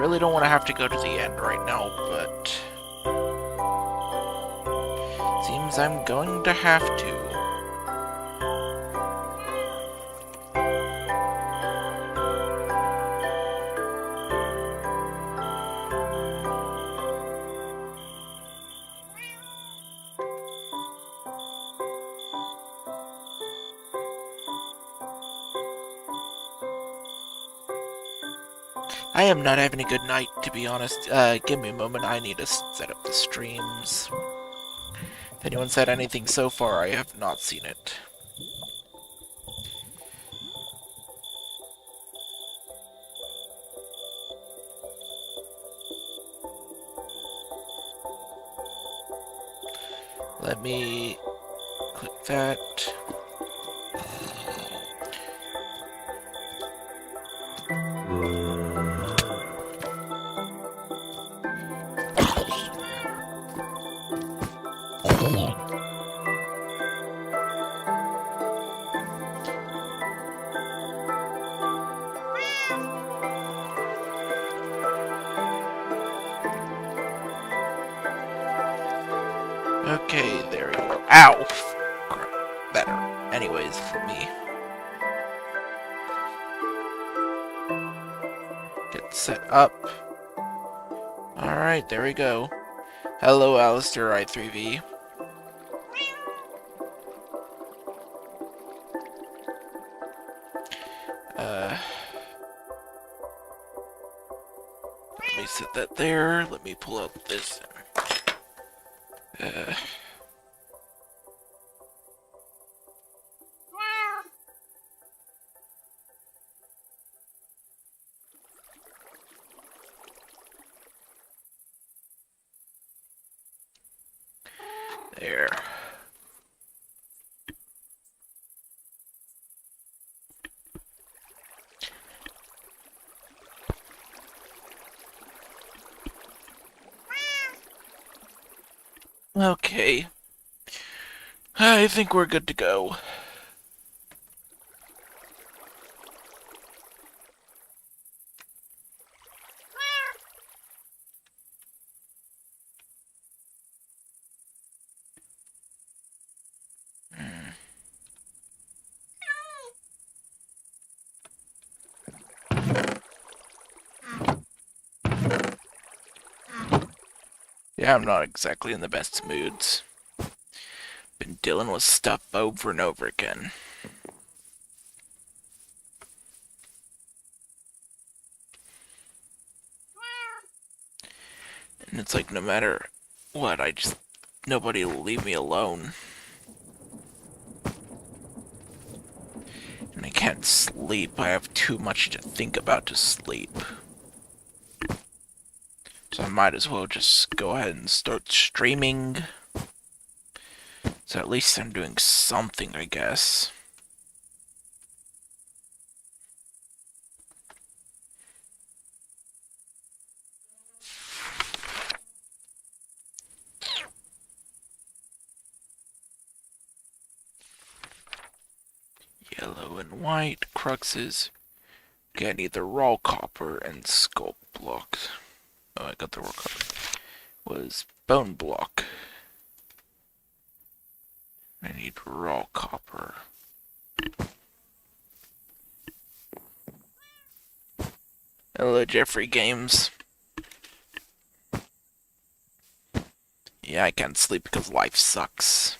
really don't want to have to go to the end right now, but seems I'm going to have to. I am not having a good night, to be honest. Give me a moment. I need to set up the streams. If anyone said anything so far, I have not seen it. Let me click that. Okay, there we go. Ow! Crap. Better. Anyways, let me get set up. Alright, there we go. Hello, Alistair I3V. Let me set that there. Let me pull out this. Uh, there. Okay. I think we're good to go. Yeah, I'm not exactly in the best moods. Been dealing with stuff over and over again. And it's like no matter what, nobody will leave me alone. And I can't sleep. I have too much to think about to sleep. So I might as well just go ahead and start streaming. So at least I'm doing something, I guess. Yellow and white, cruxes. Okay, I need the raw copper and sculpt blocks. Oh, I got the raw copper. Was bone block. I need raw copper. Hello, Jeffrey Games. Yeah, I can't sleep because life sucks.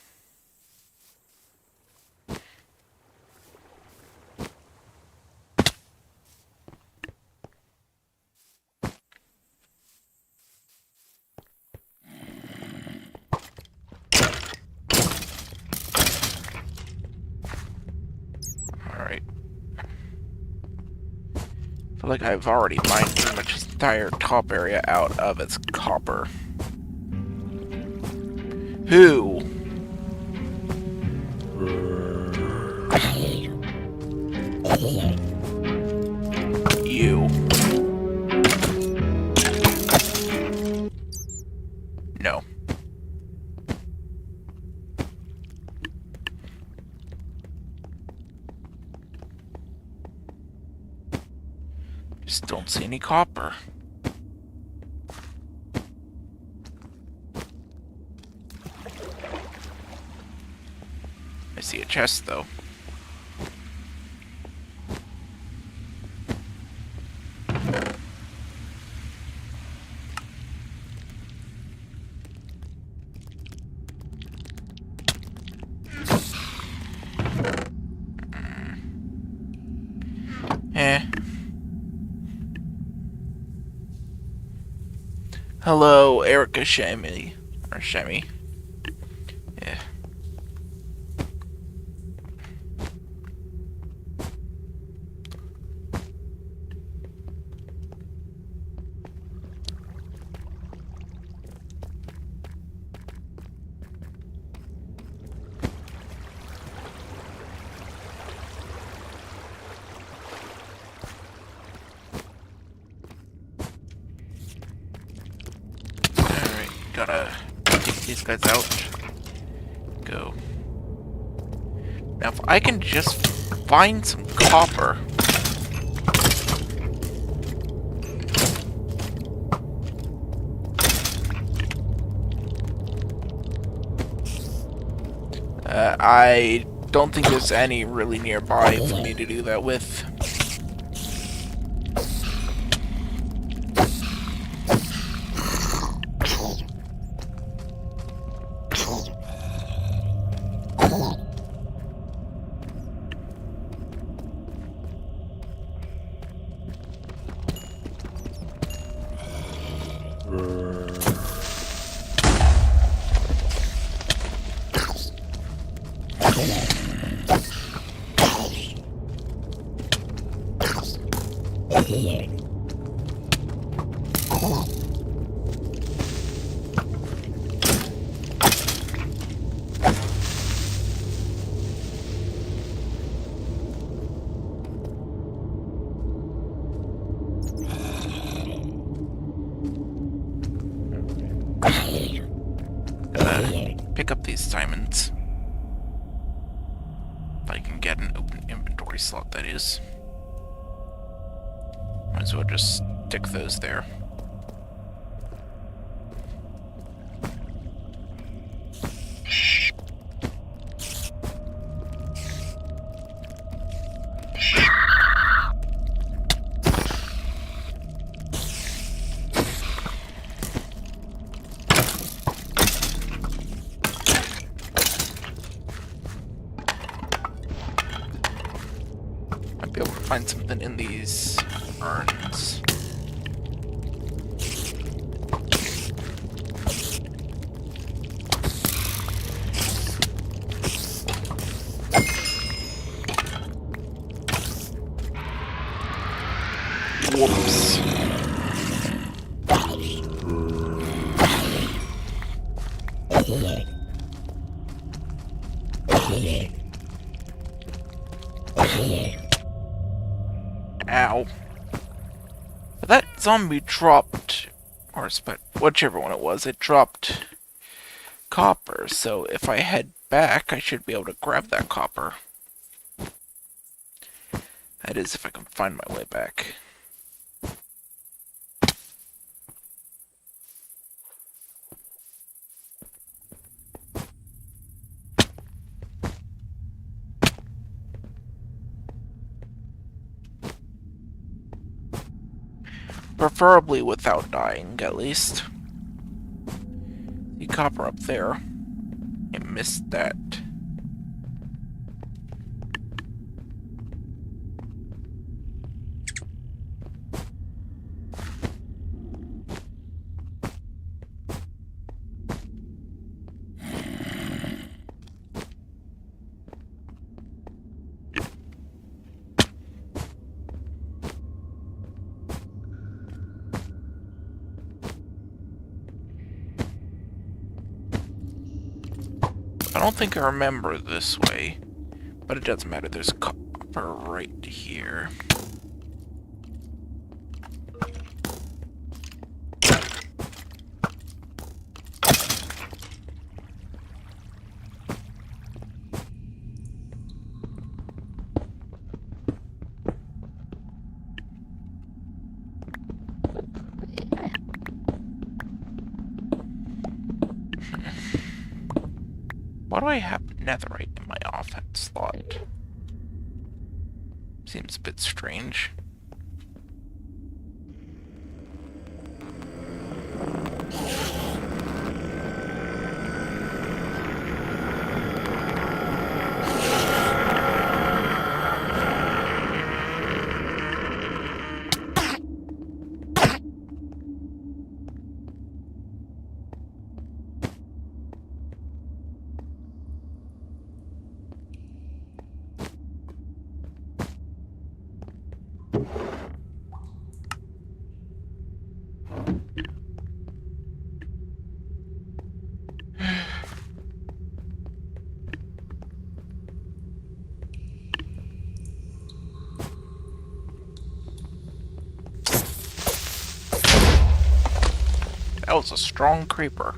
Alright. I feel like I've already mined pretty much this entire top area out of its copper. Who? You. No. Just don't see any copper. see a chest, though. Hello, Erica Shemi. Or Shemi. Yeah. Gotta take these guys out. Go. Now, if I can just find some copper. I don't think there's any really nearby for me to do that with. Pick up these diamonds. If I can get an open inventory slot, that is. Might as well just stick those there. Might be able to find something in these urns. Whoops. Ow. But that zombie dropped, or whichever one it was, it dropped copper, so if I head back, I should be able to grab that copper. That is, if I can find my way back. Preferably without dying, at least. The copper up there. I missed that. I don't think I remember this way, but it doesn't matter. There's copper right here. Why do I have netherite in my off that slot. Seems a bit strange. That was a strong creeper.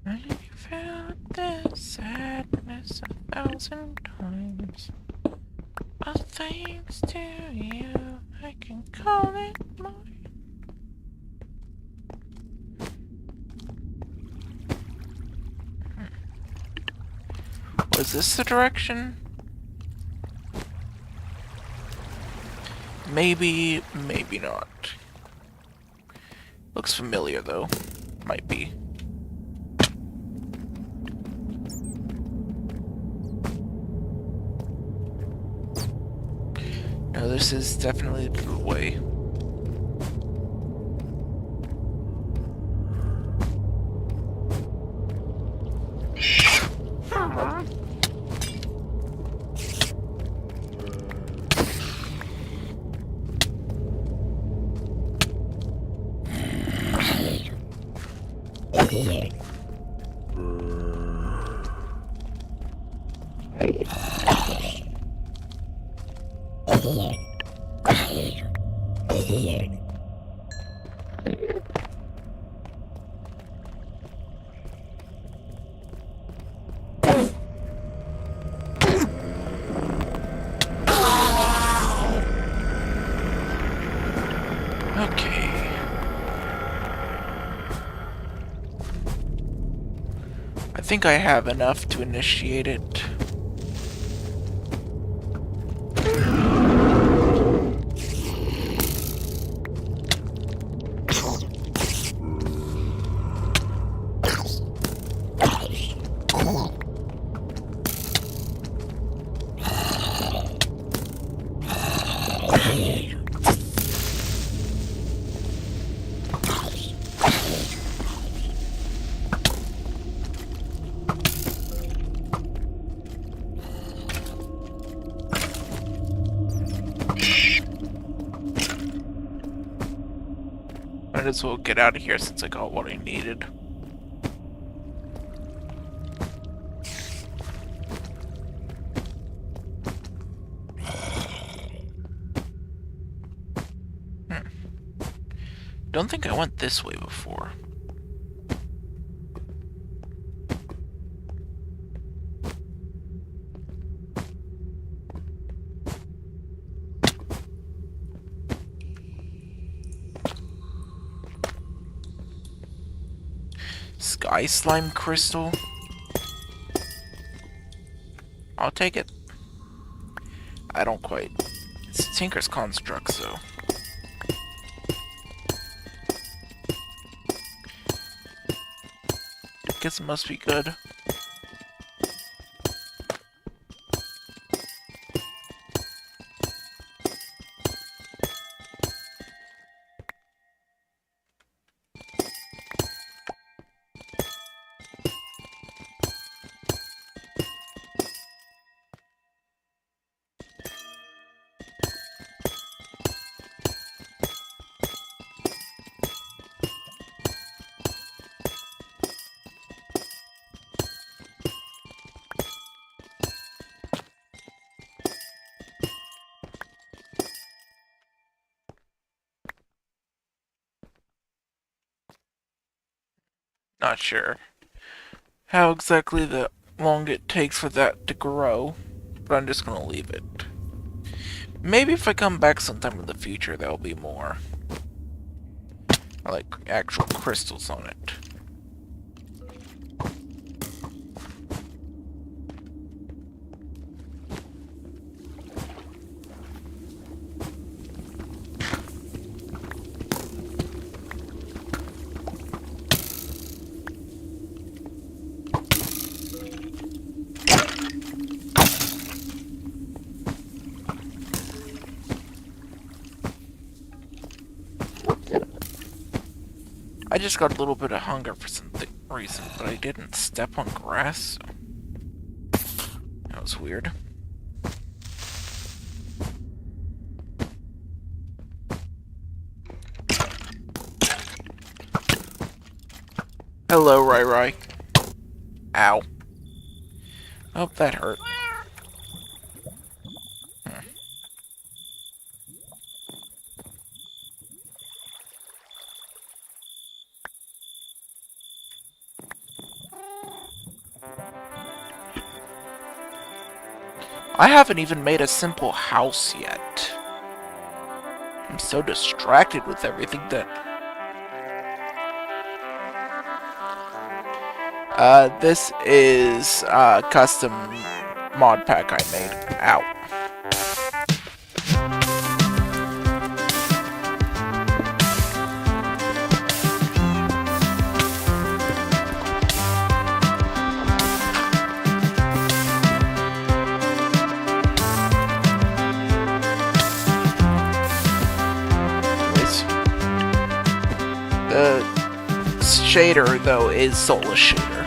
I felt this sadness 1,000 times. All thanks to you, I can call it mine. Was this the direction? Maybe, maybe not. Looks familiar though. Might be. No, this is definitely the way. Okay. I think I have enough to initiate it. Might as well get out of here since I got what I needed. Don't think I went this way before. Sky slime crystal? I'll take it. I don't quite. It's Tinker's construct, so. Guess it must be good. Not sure how exactly long it takes for that to grow, but I'm just gonna leave it. Maybe if I come back sometime in the future, there'll be more. Like, actual crystals on it. I just got a little bit of hunger for some reason, but I didn't step on grass. So that was weird. Hello, Rai Rai. Ow. Oh, that hurt. I haven't even made a simple house yet. I'm so distracted with everything that... this is a custom mod pack I made. Ow. The shader, though, is Solus Shader.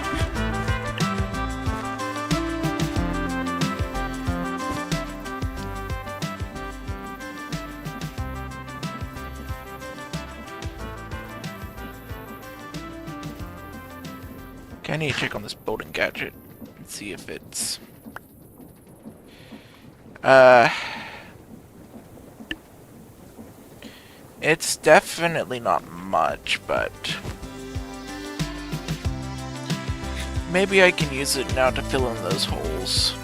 Okay, I need to check on this building gadget and see if it's... It's definitely not much, but... maybe I can use it now to fill in those holes.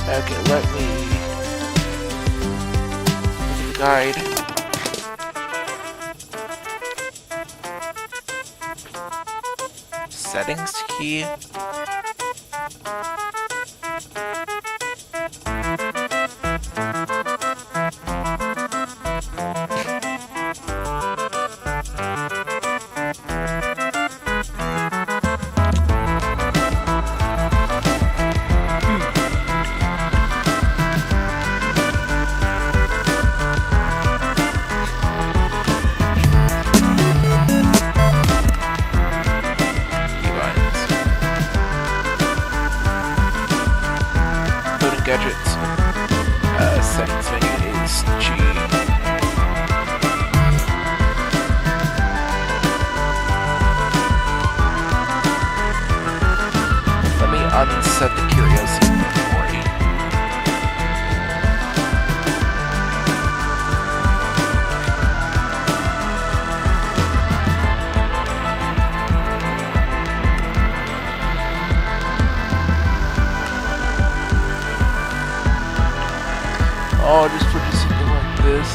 Okay, let me... guide. Settings key. Gadgets. Settings menu is G. Let me unset the curiosity inventory. Oh, just put something like this.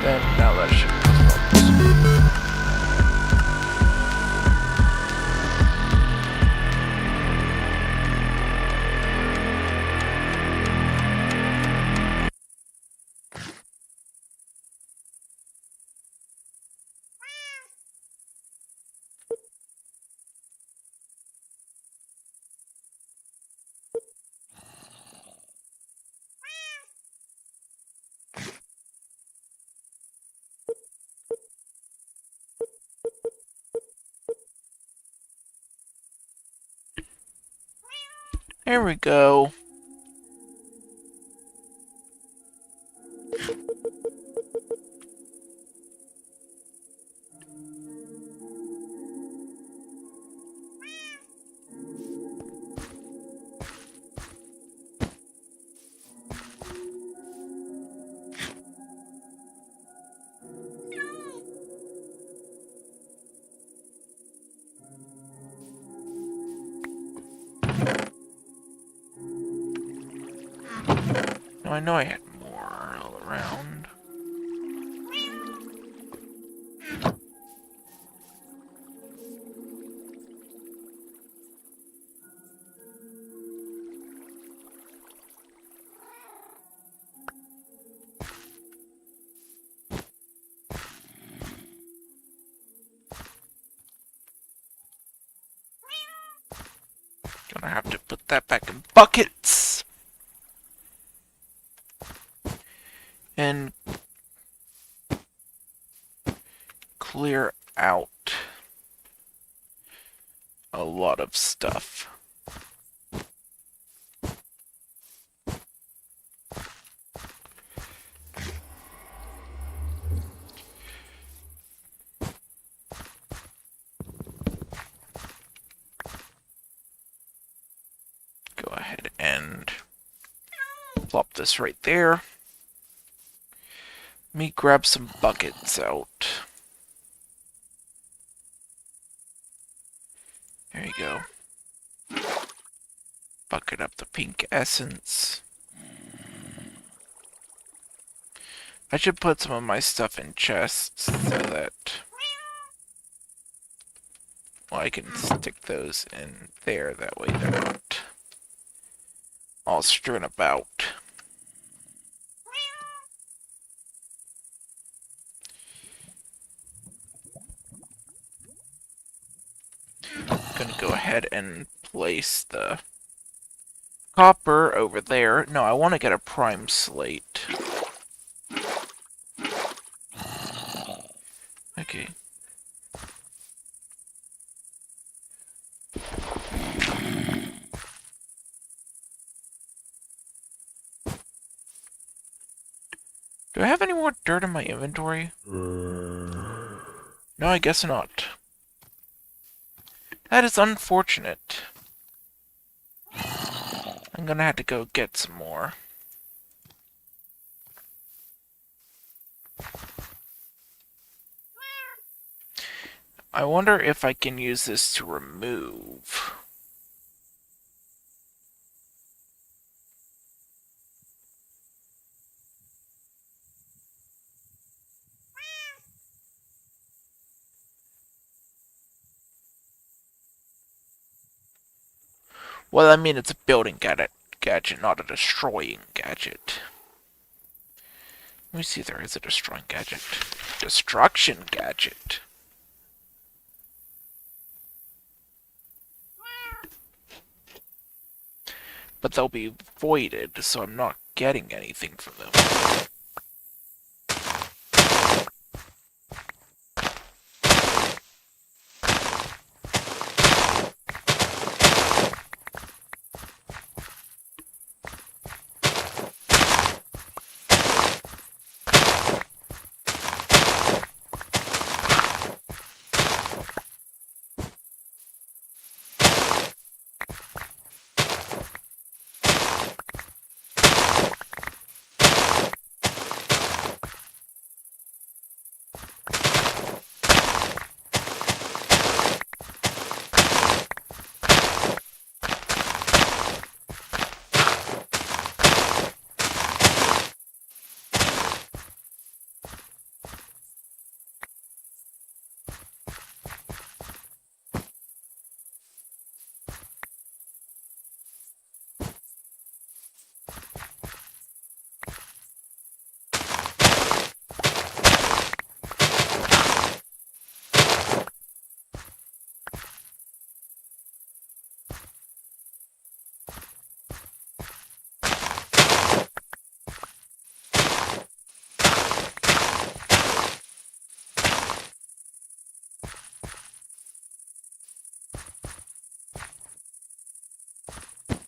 Then now that should cause There we go. No, I know I had more all around. Gonna have to put that back in buckets. And clear out a lot of stuff. Go ahead and plop this right there. Let me grab some buckets out. There you go. Bucket up the pink essence. I should put some of my stuff in chests so that, well, I can stick those in there. That way they're not all strewn about. I'm gonna go ahead and place the copper over there. No, I want to get a prime slate. Okay. Do I have any more dirt in my inventory? No, I guess not. That is unfortunate. I'm gonna have to go get some more. I wonder if I can use this to remove. Well, I mean, it's a building gadget, not a destroying gadget. Let me see if there is a destroying gadget. Destruction gadget. But they'll be voided, so I'm not getting anything from them.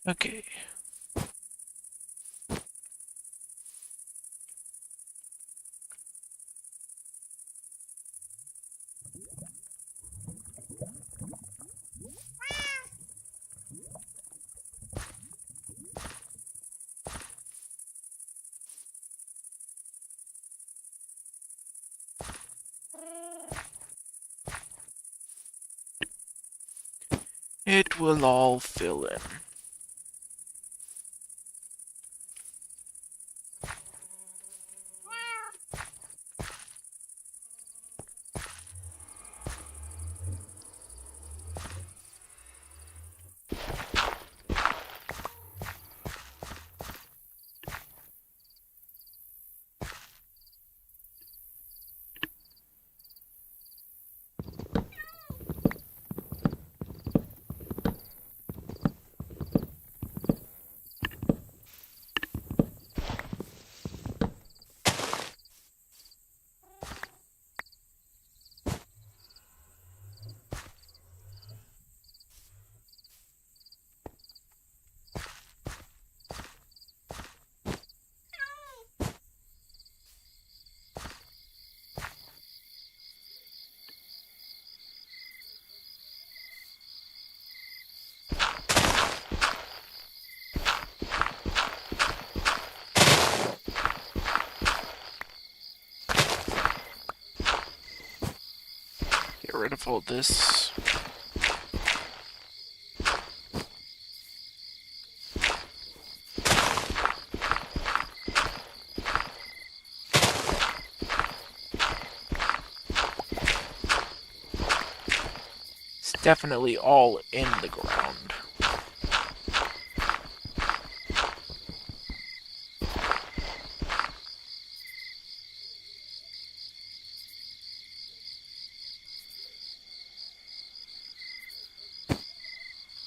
Okay. It will all fill in. rid of all this. It's definitely all in the ground.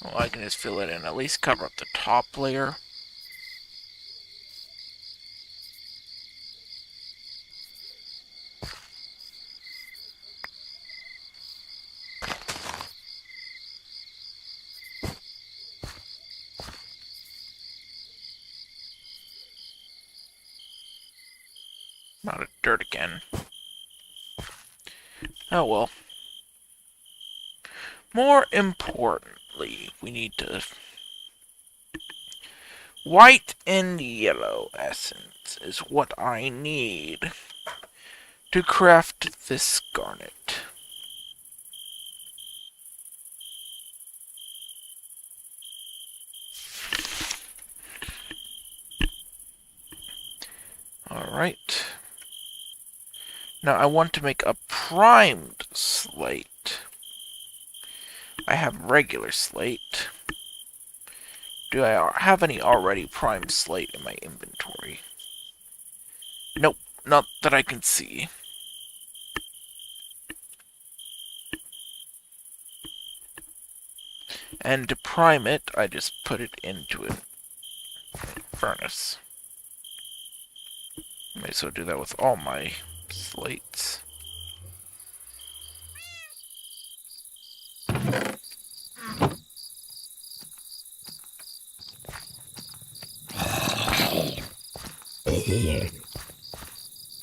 Well, I can just fill it in. At least cover up the top layer. Not a dirt again. Oh well. More importantly, we need to... White and yellow essence is what I need to craft this garnet. Alright. Now I want to make a primed slate. I have regular slate. Do I have any already primed slate in my inventory? Nope, not that I can see. And to prime it, I just put it into a furnace. I may as well do that with all my slates.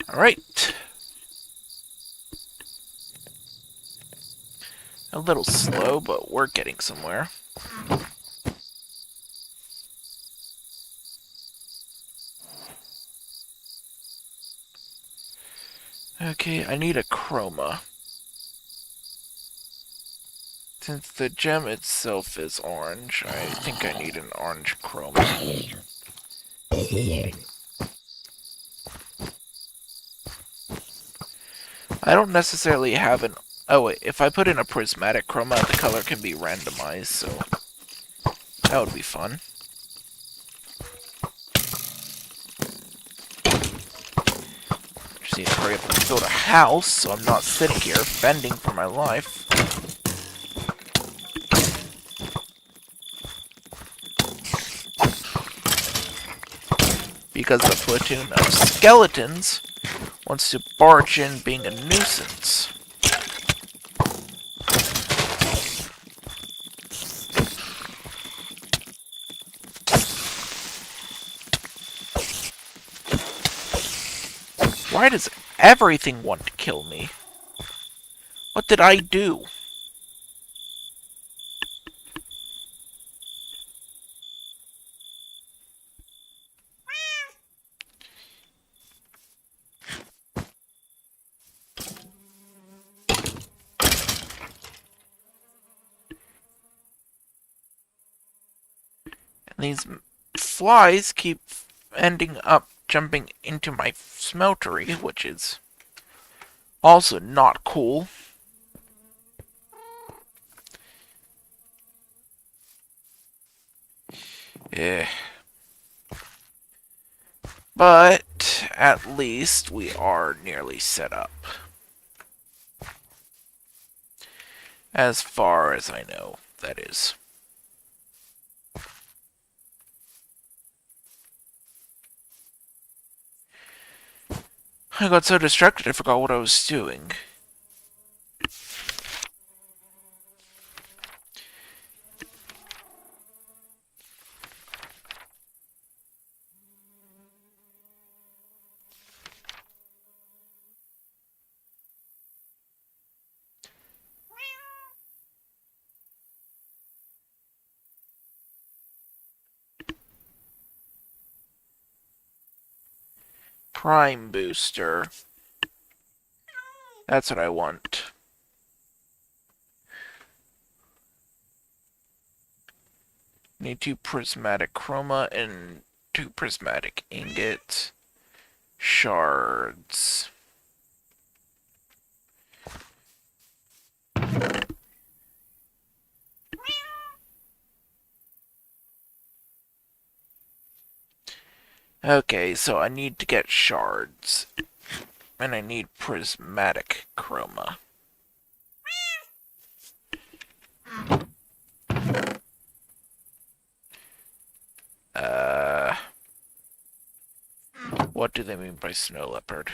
Alright. A little slow, but we're getting somewhere. Okay, I need a chroma. Since the gem itself is orange, I think I need an orange chroma. I don't necessarily have an... Oh wait, if I put in a prismatic chroma, the color can be randomized, so that would be fun. Just need to hurry up and build a house, so I'm not sitting here fending for my life. Because the platoon of skeletons wants to barge in being a nuisance. Why does everything want to kill me? What did I do? And these flies keep ending up jumping into my smeltery, which is also not cool. Yeah. But at least we are nearly set up. As far as I know, that is. I got so distracted I forgot what I was doing. Prime booster. That's what I want. Need 2 prismatic chroma and 2 prismatic ingot shards. Okay, so I need to get shards. And I need prismatic chroma. What do they mean by snow leopard?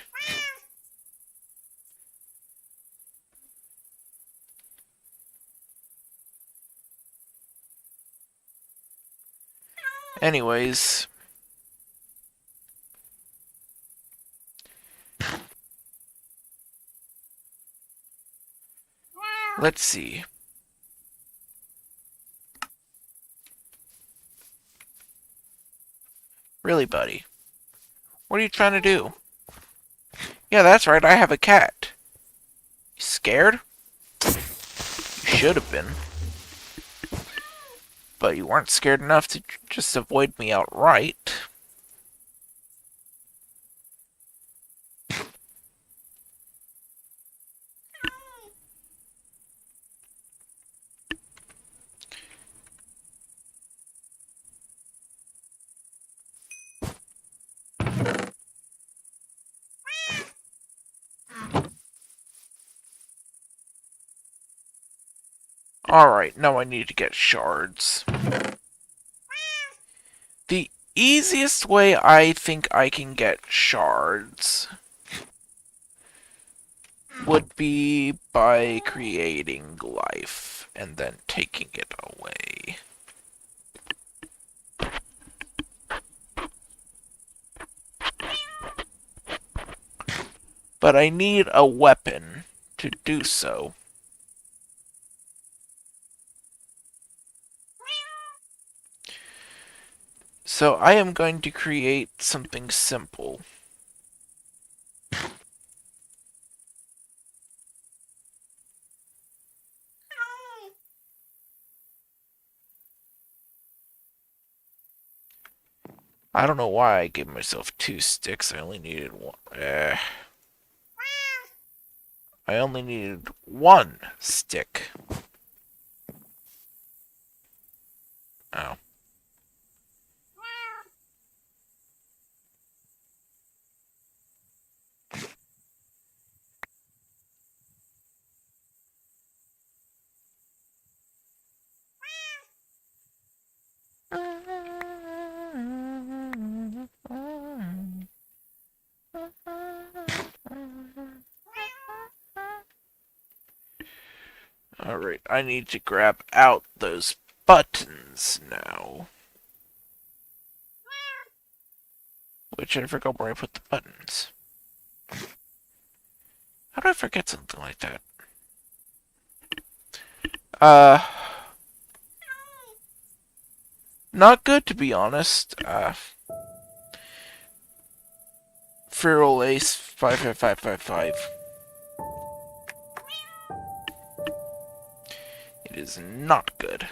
Anyways, let's see. Really, buddy? What are you trying to do? Yeah, that's right, I have a cat. You scared? You should have been. But you weren't scared enough to just avoid me outright. Alright, now I need to get shards. The easiest way I think I can get shards would be by creating life and then taking it away. But I need a weapon to do so. So I am going to create something simple. I don't know why I gave myself 2 sticks. I only needed 1. I only needed 1 stick. Oh. Alright, I need to grab out those buttons now. Which I forgot where I put the buttons. How do I forget something like that? Not good, to be honest. Feral Ace 55555. It is not good.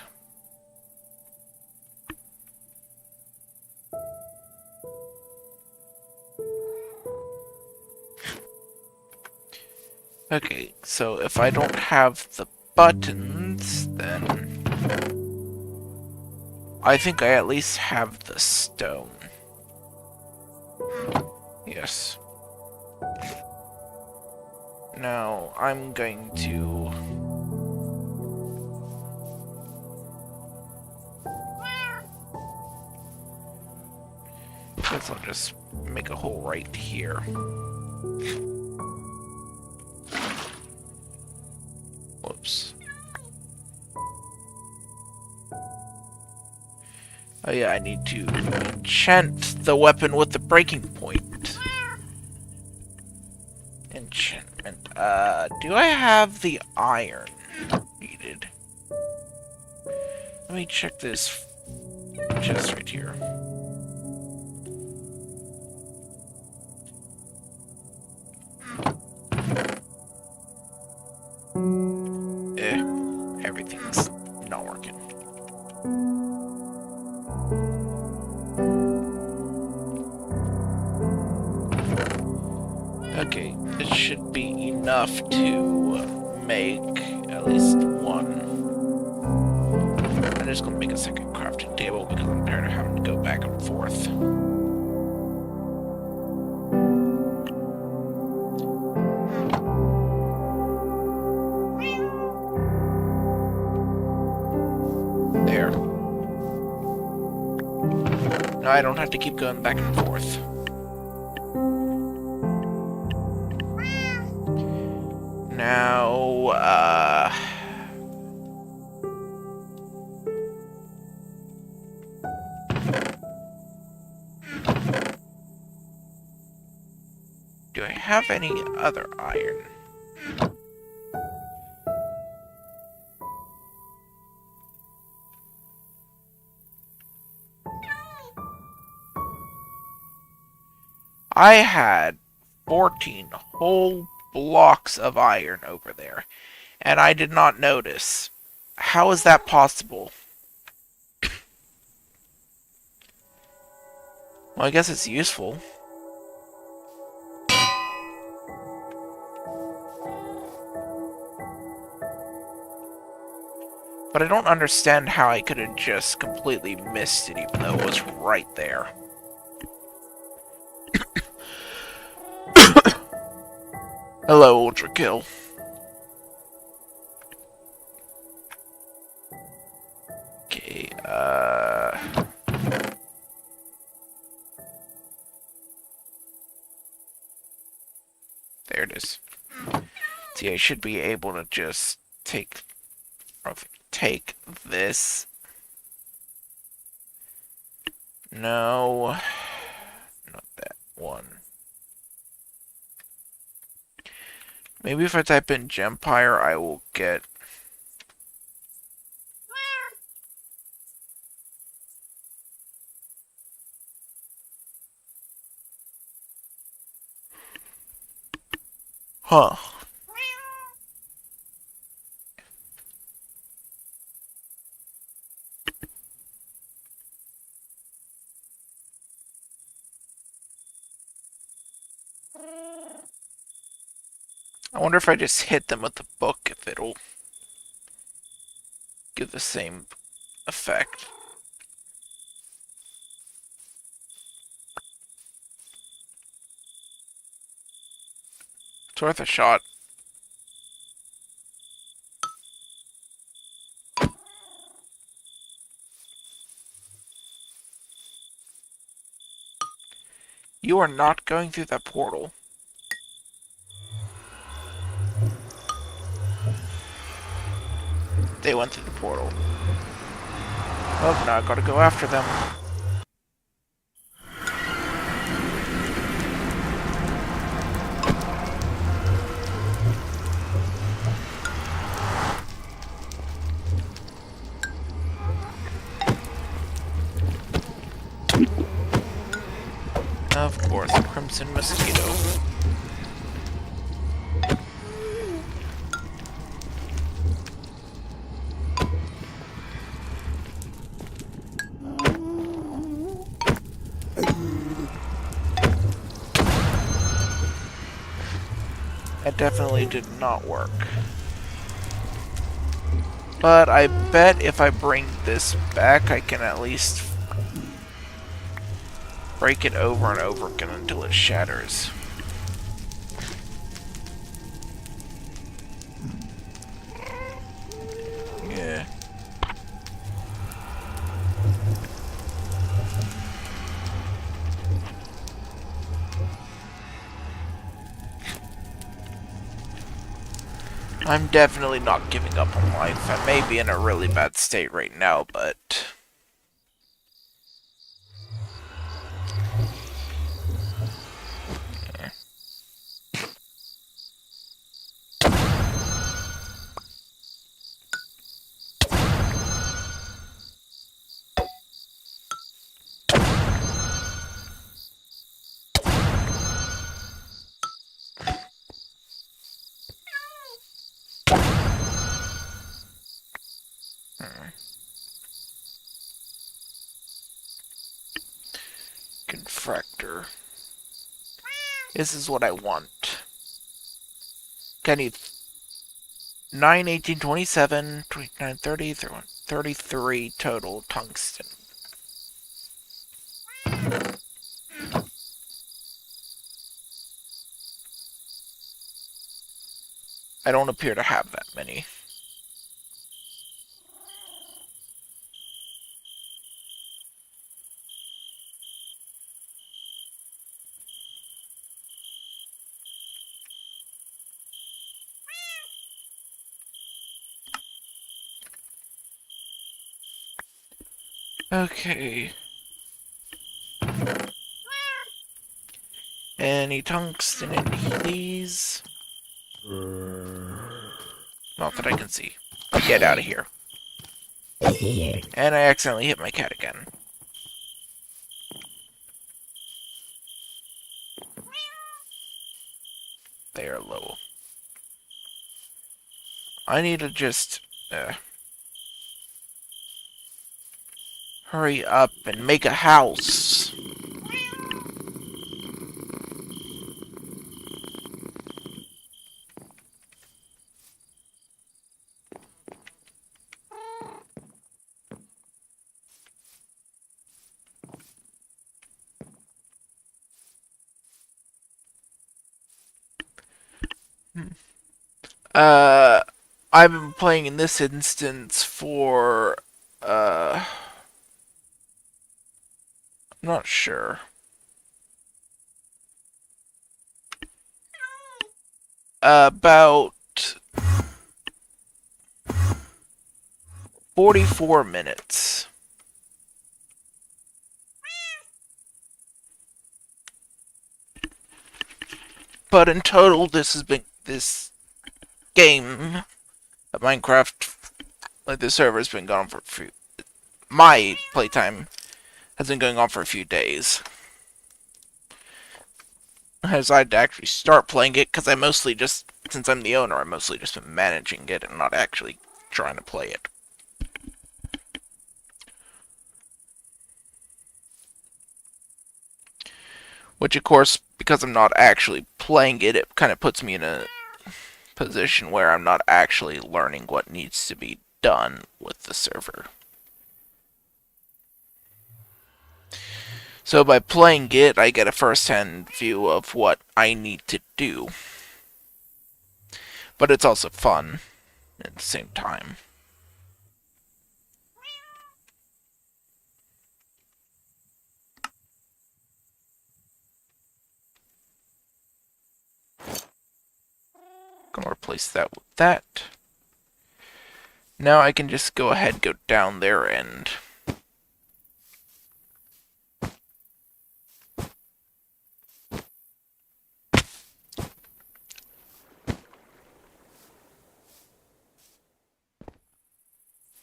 Okay, so if I don't have the buttons, then I think I at least have the stone. Yes. Now, I'm going to... guess I'll just make a hole right here. Whoops. Oh yeah, I need to enchant the weapon with the breaking point. Enchantment. Do I have the iron needed? Let me check this chest right here. Everything's not working. Okay, it should be enough to make at least one. I'm just gonna make a second crafting table because I'm tired of having to go back and forth. There. Now I don't have to keep going back and forth. Now, do I have any other iron? I had 14 whole blocks of iron over there, and I did not notice. How is that possible? Well, I guess it's useful. But I don't understand how I could have just completely missed it even though it was right there. Hello, Ultra Kill. Okay, there it is. See, I should be able to just take this. No, not that one. Maybe if I type in Gempire, I will get... Huh. I wonder if I just hit them with the book, if it'll give the same effect. It's worth a shot. You are not going through that portal. They went through the portal. Oh, now I gotta go after them. Of course, a crimson mosquito. That definitely did not work. But I bet if I bring this back, I can at least break it over and over again until it shatters. Yeah. I'm definitely not giving up on life. I may be in a really bad state right now, but... yeah. Confractor. This is what I want. I need 9, 18, 27, 29, 30, 31, 33 total tungsten. I don't appear to have that many. Okay. Any tungsten in these? Not that I can see. Get out of here. And I accidentally hit my cat again. They are low. I need to just hurry up and make a house. Uh, I've been playing in this instance for, I'm not sure. About 44 minutes. But in total, this game of Minecraft, like the server has been gone for a few. My playtime has been going on for a few days. I decided to actually start playing it because I mostly just, since I'm the owner, I mostly just been managing it and not actually trying to play it. Which, of course, because I'm not actually playing it, it kind of puts me in a position where I'm not actually learning what needs to be done with the server. So by playing it, I get a first-hand view of what I need to do. But it's also fun at the same time. Gonna replace that with that. Now I can just go ahead and go down there and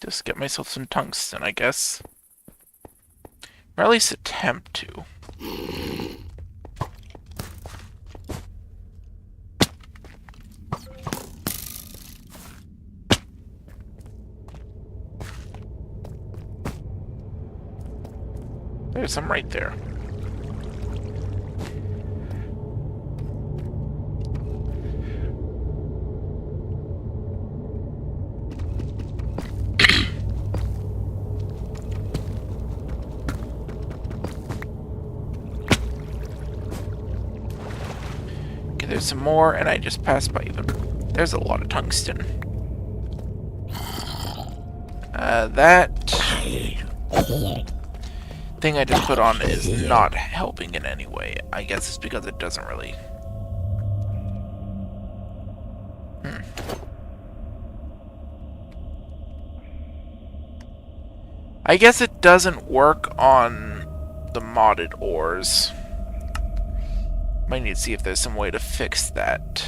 just get myself some tungsten, I guess. Or at least attempt to. There's some right there. Okay, there's some more, and I just passed by them. There's a lot of tungsten. That thing I just put on is not helping in any way. I guess it's because it doesn't really... I guess it doesn't work on the modded ores. Might need to see if there's some way to fix that.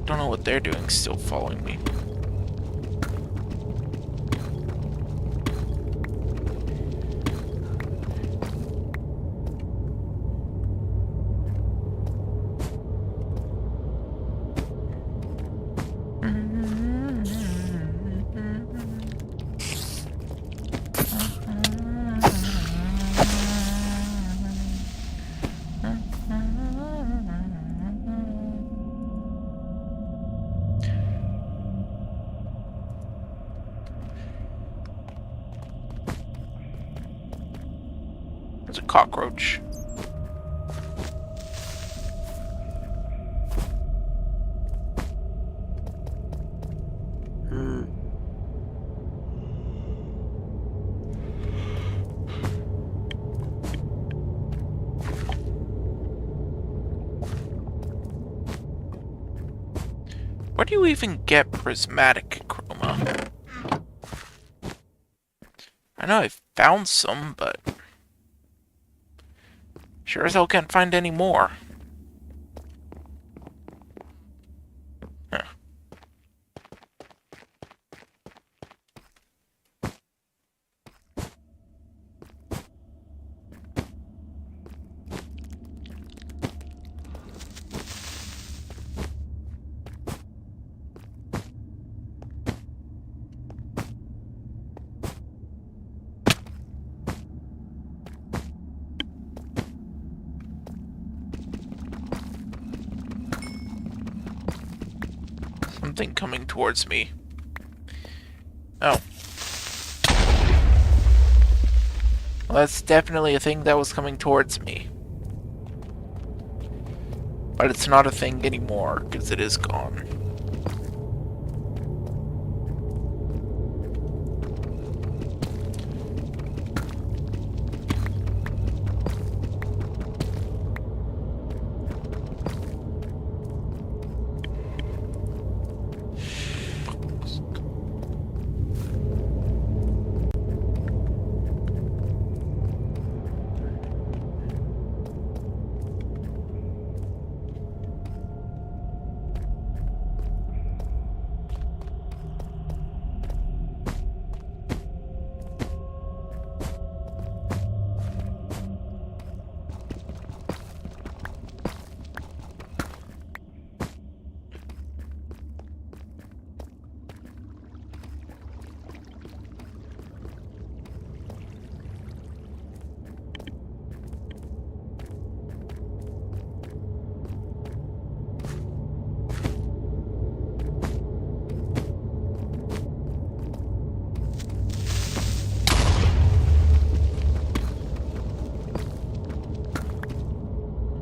Don't know what they're doing, still following me. cockroach. Where do you even get prismatic chroma? I know I've found some, but sure as hell can't find any more. Huh. Something coming towards me. Oh. Well, that's definitely a thing that was coming towards me. But it's not a thing anymore, because it is gone.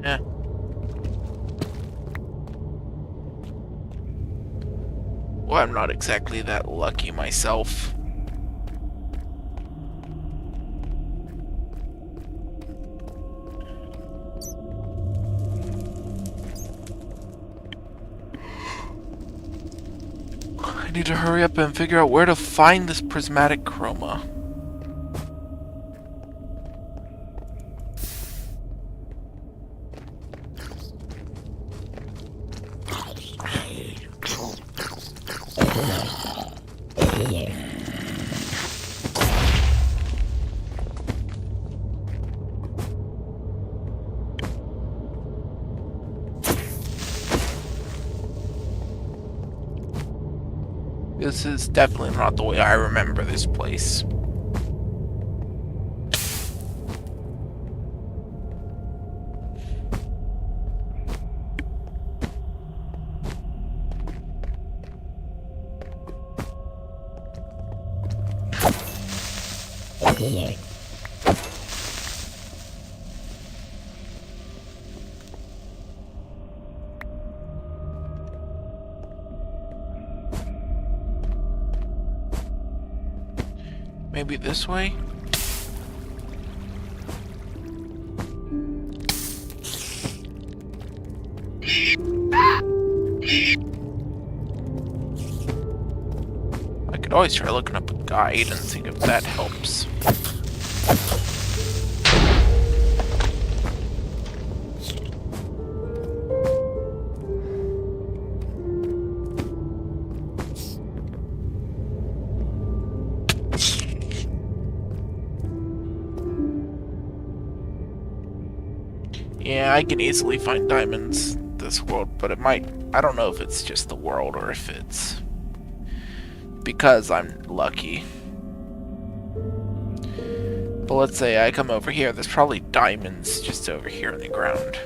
Yeah. Well, I'm not exactly that lucky myself. I need to hurry up and figure out where to find this prismatic chroma. This is definitely not the way I remember this place. Maybe this way? I could always try looking up a guide and see if that helps. Yeah, I can easily find diamonds this world, but it might... I don't know if it's just the world or if it's because I'm lucky. But let's say I come over here, there's probably diamonds just over here in the ground.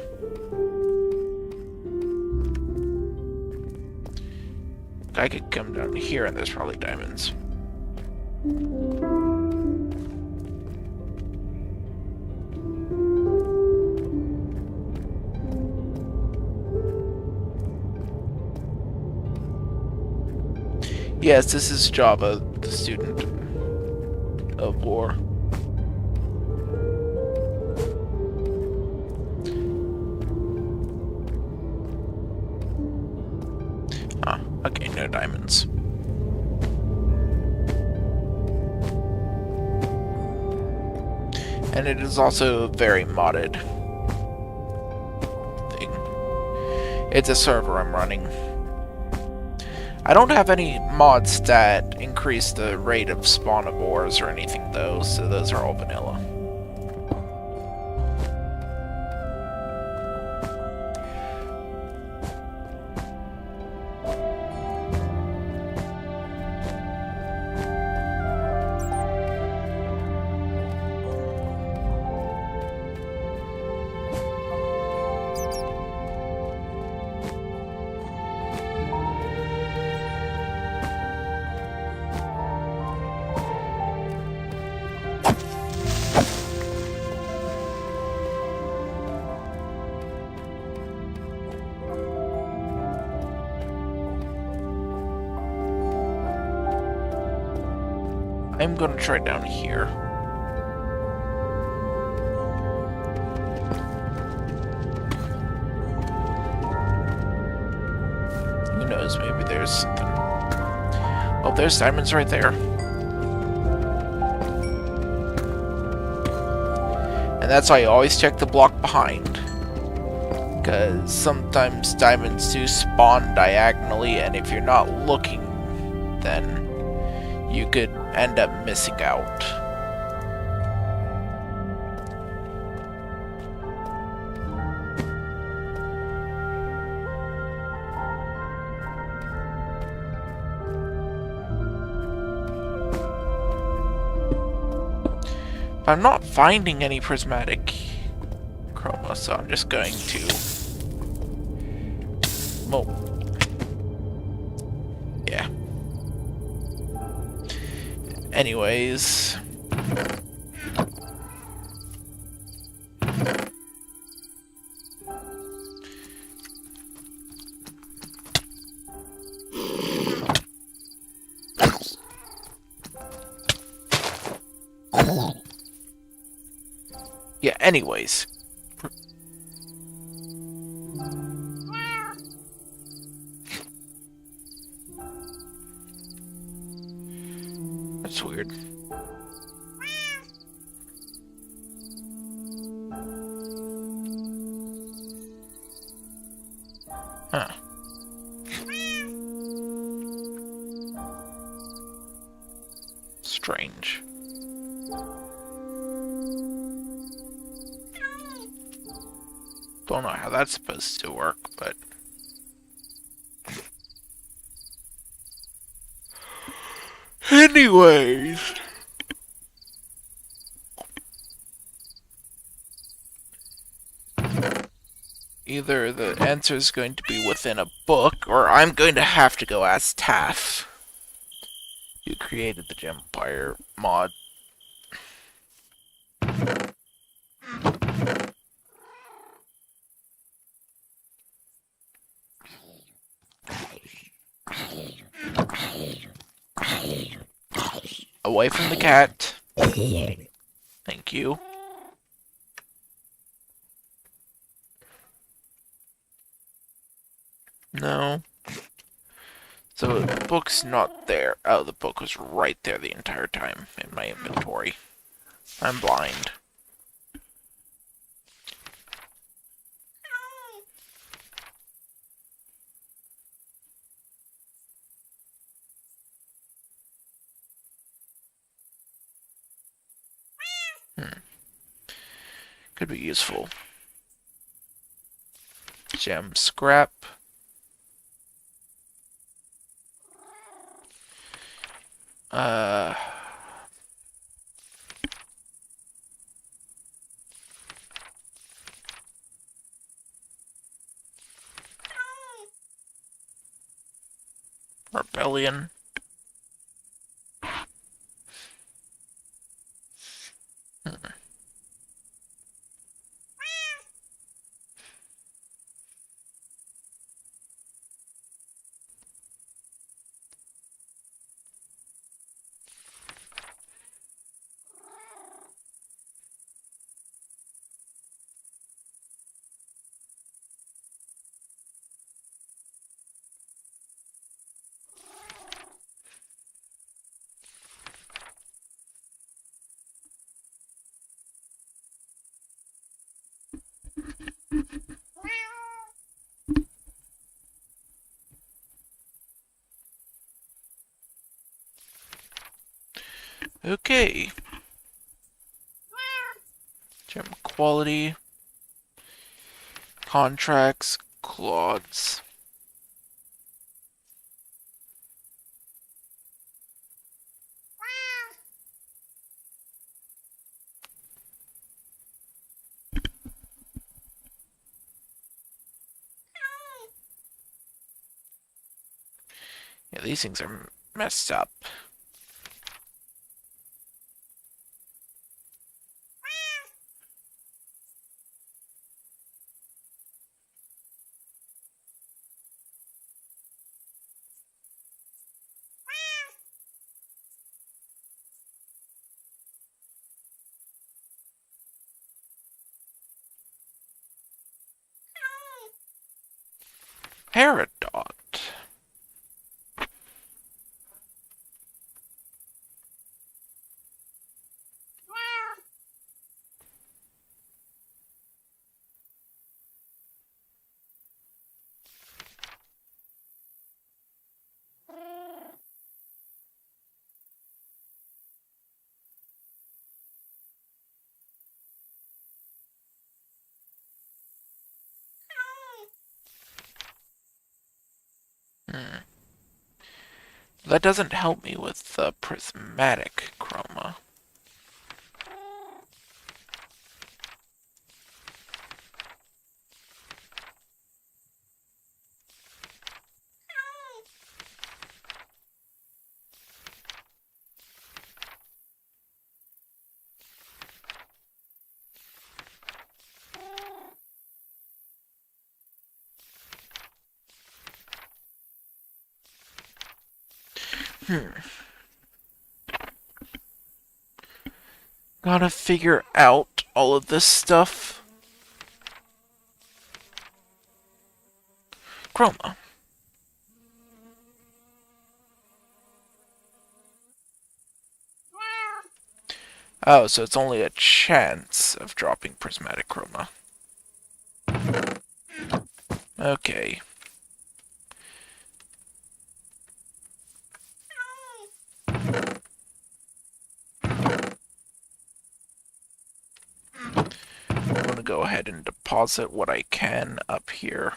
I could come down here and there's probably diamonds. Yes, this is Java, the student of war. Ah, okay, no diamonds. And it is also a very modded thing. It's a server I'm running. I don't have any mods that increase the rate of spawn of ores or anything though, so those are all vanilla. I'm gonna try down here. Who knows, maybe there's something. Oh, there's diamonds right there. And that's why you always check the block behind. Because sometimes diamonds do spawn diagonally, and if you're not looking, then you could end up missing out. But I'm not finding any prismatic chroma, so I'm just going to... Well, yeah. Anyways... Yeah, anyways. That's weird. Huh. Strange. Don't know how that's supposed to work, but... Anyways... Either the answer is going to be within a book, or I'm going to have to go ask Taff, who created the Gempire mod. Away from the cat. Thank you. No. So the book's not there. Oh, the book was right there the entire time in my inventory. I'm blind. Could be useful. Gem scrap. Rebellion. Okay. Gem quality. Contracts. Claudes. Yeah, these things are messed up. Peridot. Hmm. That doesn't help me with the prismatic chroma. Hmm. Gotta figure out all of this stuff. Chroma. Oh, so it's only a chance of dropping prismatic chroma. Okay. I'm gonna go ahead and deposit what I can up here.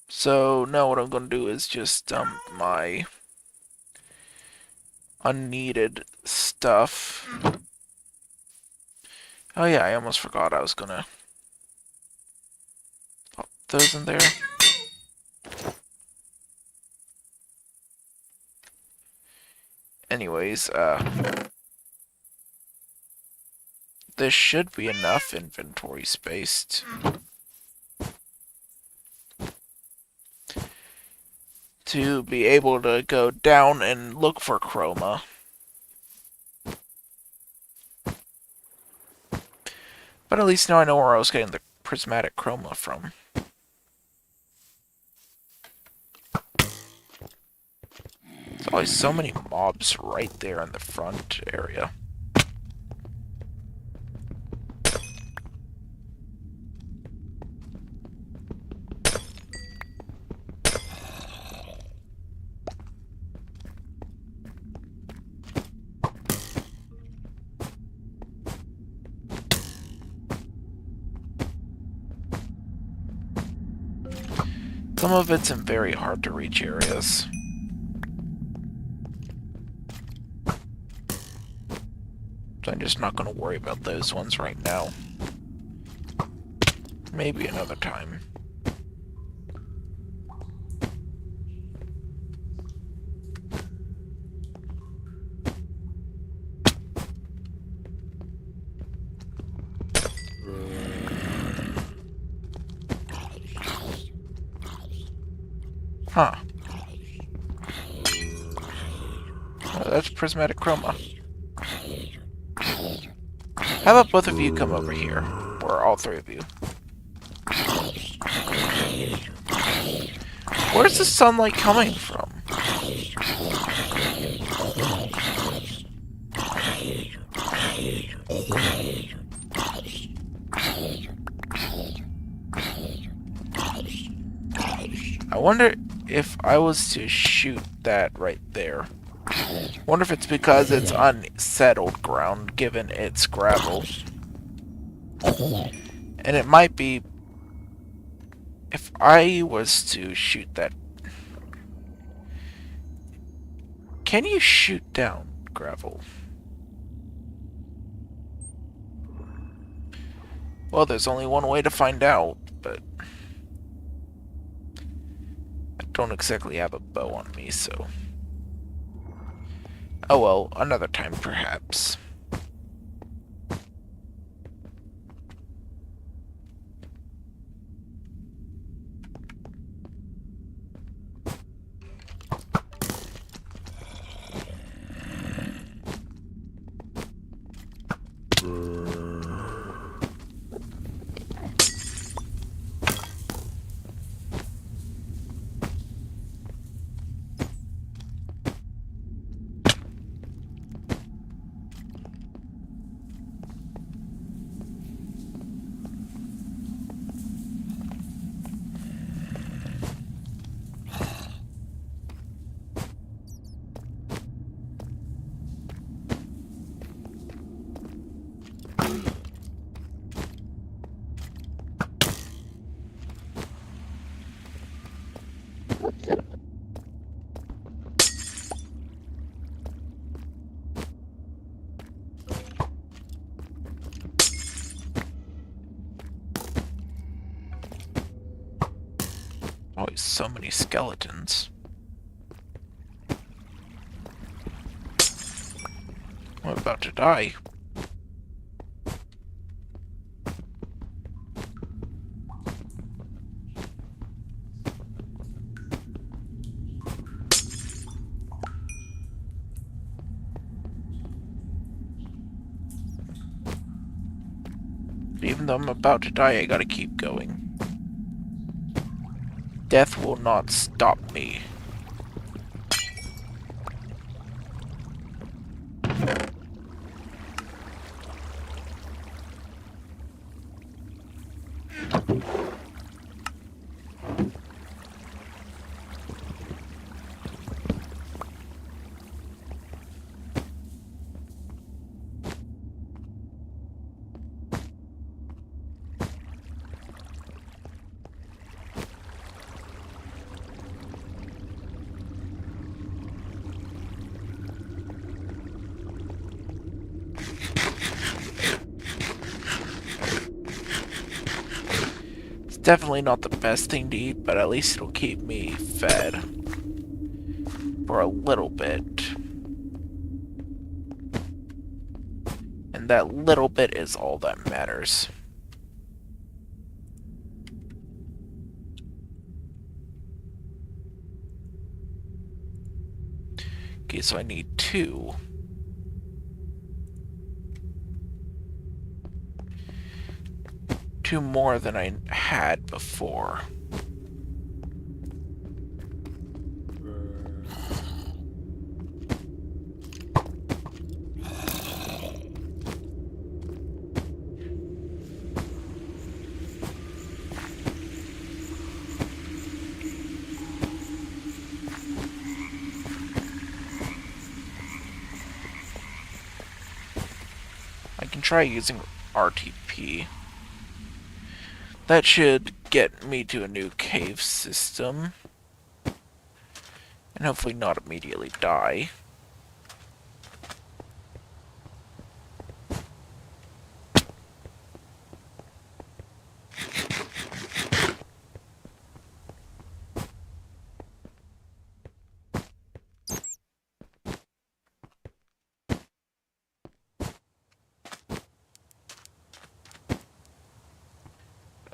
So now what I'm gonna do is just dump my unneeded stuff. Oh yeah, I almost forgot I was gonna pop those in there. Anyways, this should be enough inventory space to be able to go down and look for chroma. But at least now I know where I was getting the prismatic chroma from. There's always so many mobs right there in the front area. Some of it's in very hard to reach areas. So I'm just not going to worry about those ones right now. Maybe another time. Huh. Oh, that's prismatic chroma. How about both of you come over here? Or all three of you. Where's the sunlight coming from? I wonder if I was to shoot that right there. I wonder if it's because it's unsettled ground, given it's gravel. And it might be... If I was to shoot that... Can you shoot down gravel? Well, there's only one way to find out, but... I don't exactly have a bow on me, so... Oh well, another time perhaps. Always so many skeletons. I'm about to die. Even though I'm about to die, I gotta keep going. Death will not stop me. Definitely not the best thing to eat, but at least it'll keep me fed for a little bit. And that little bit is all that matters. Okay, so I need 2. Two more than I had before. I can try using RTP. That should get me to a new cave system. And hopefully not immediately die.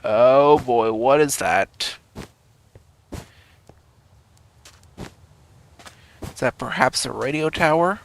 Oh boy, what is that? Is that perhaps a radio tower?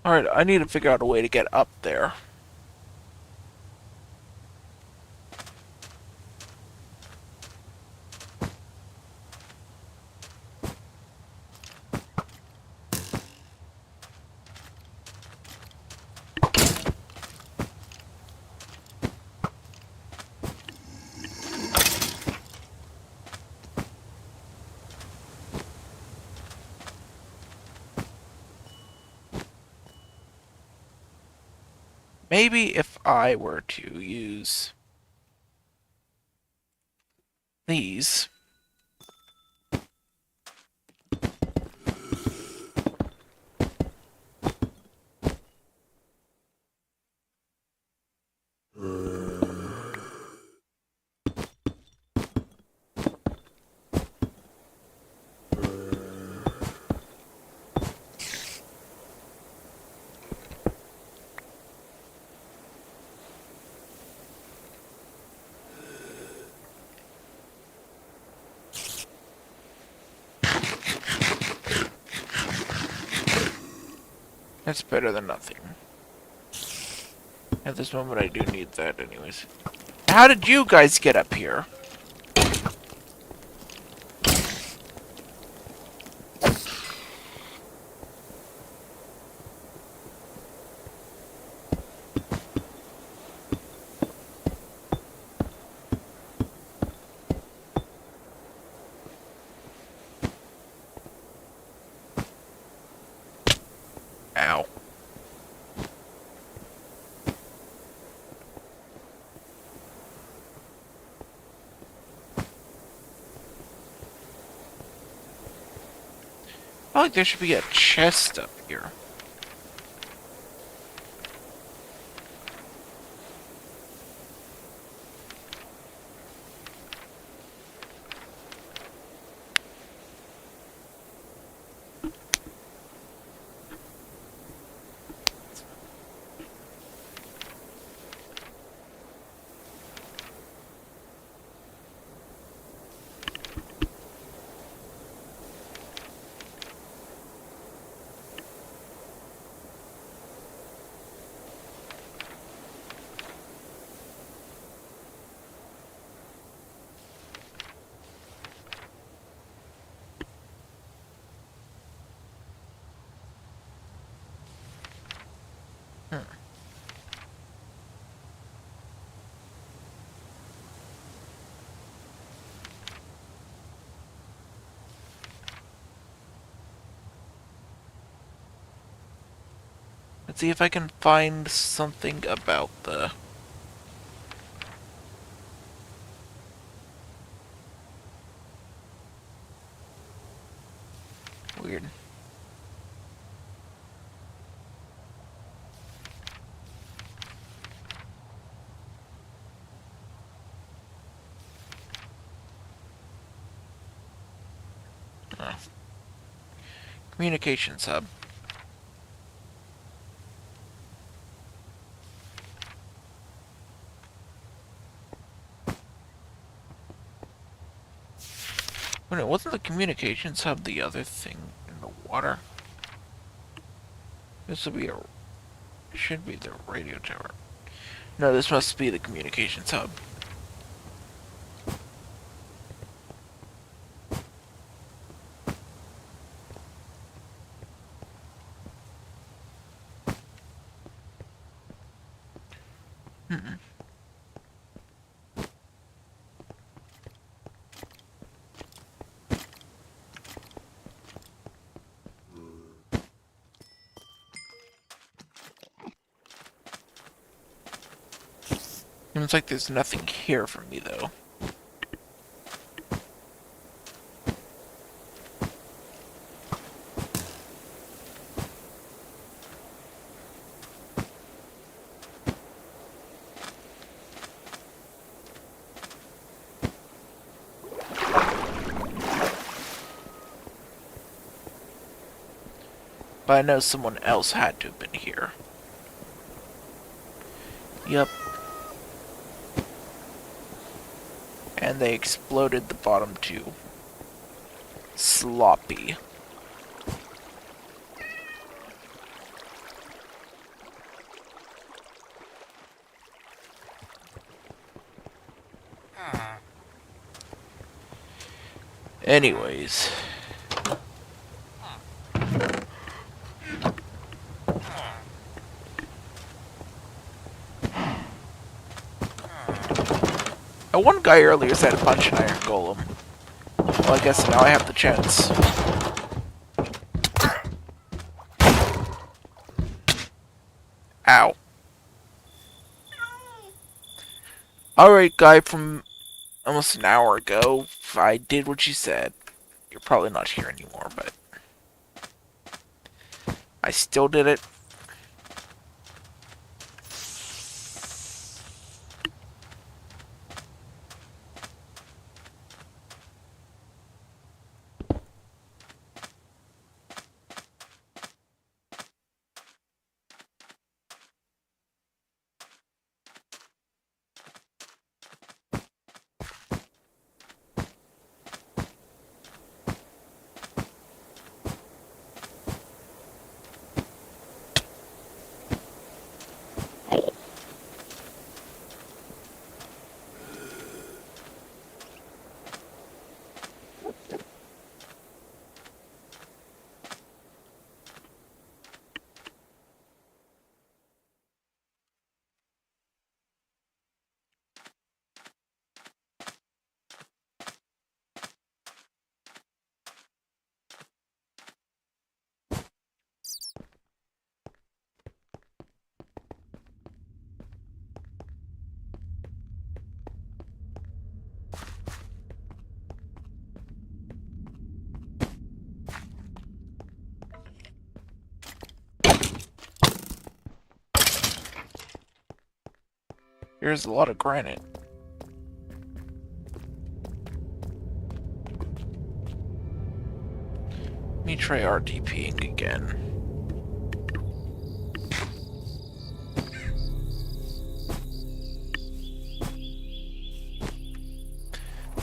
Alright, I need to figure out a way to get up there. Maybe if I were to use these. That's better than nothing. At this moment, I do need that anyways. How did you guys get up here? Ow. I feel like there should be a chest up here. Let's see if I can find something about the... Weird. Oh. Communications hub. Wait, wasn't the communications hub the other thing in the water? This will be a... should be the radio tower. No, this must be the communications hub. Hmm. Seems like there's nothing here for me, though. But I know someone else had to have been here. Yep. And they exploded the bottom two. Sloppy. Anyways. One guy earlier said punch an iron golem. Well, I guess now I have the chance. Ow. Alright, guy from almost an hour ago. I did what you said. You're probably not here anymore, but I still did it. Here's a lot of granite. Let me try RDPing again.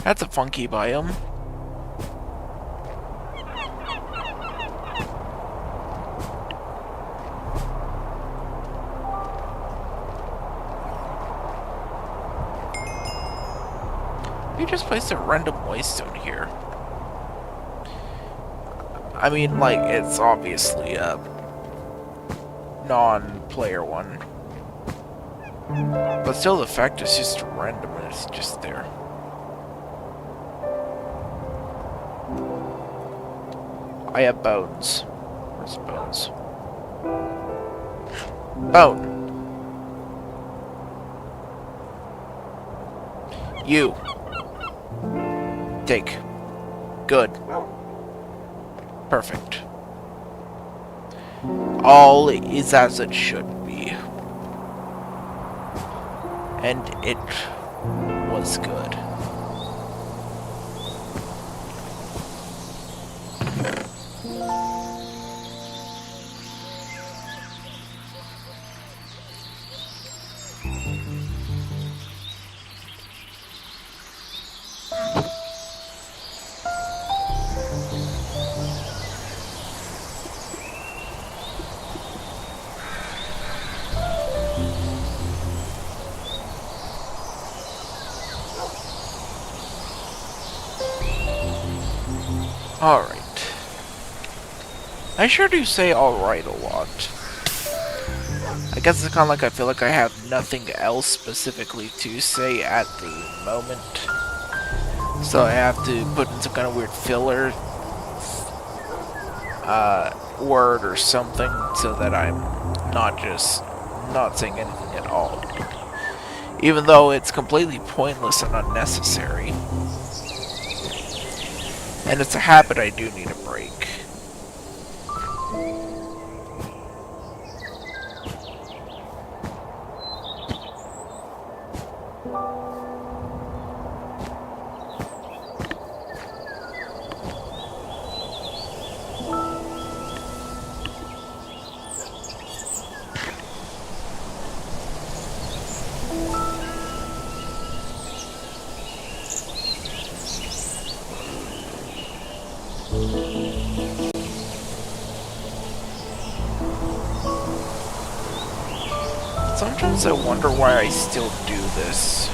That's a funky biome. You just placed a random waystone here. I mean, like, it's obviously a non-player one. But still, the fact is just random and it's just there. I have bones. Where's bones? Bone. You. Take. Good. Perfect. All is as it should be. And it was good. Alright. I sure do say alright a lot. I guess it's kind of like I feel like I have nothing else specifically to say at the moment. So I have to put in some kind of weird filler word or something so that I'm not saying anything at all. Even though it's completely pointless and unnecessary. And it's a habit I do need to break. Sometimes I wonder why I still do this.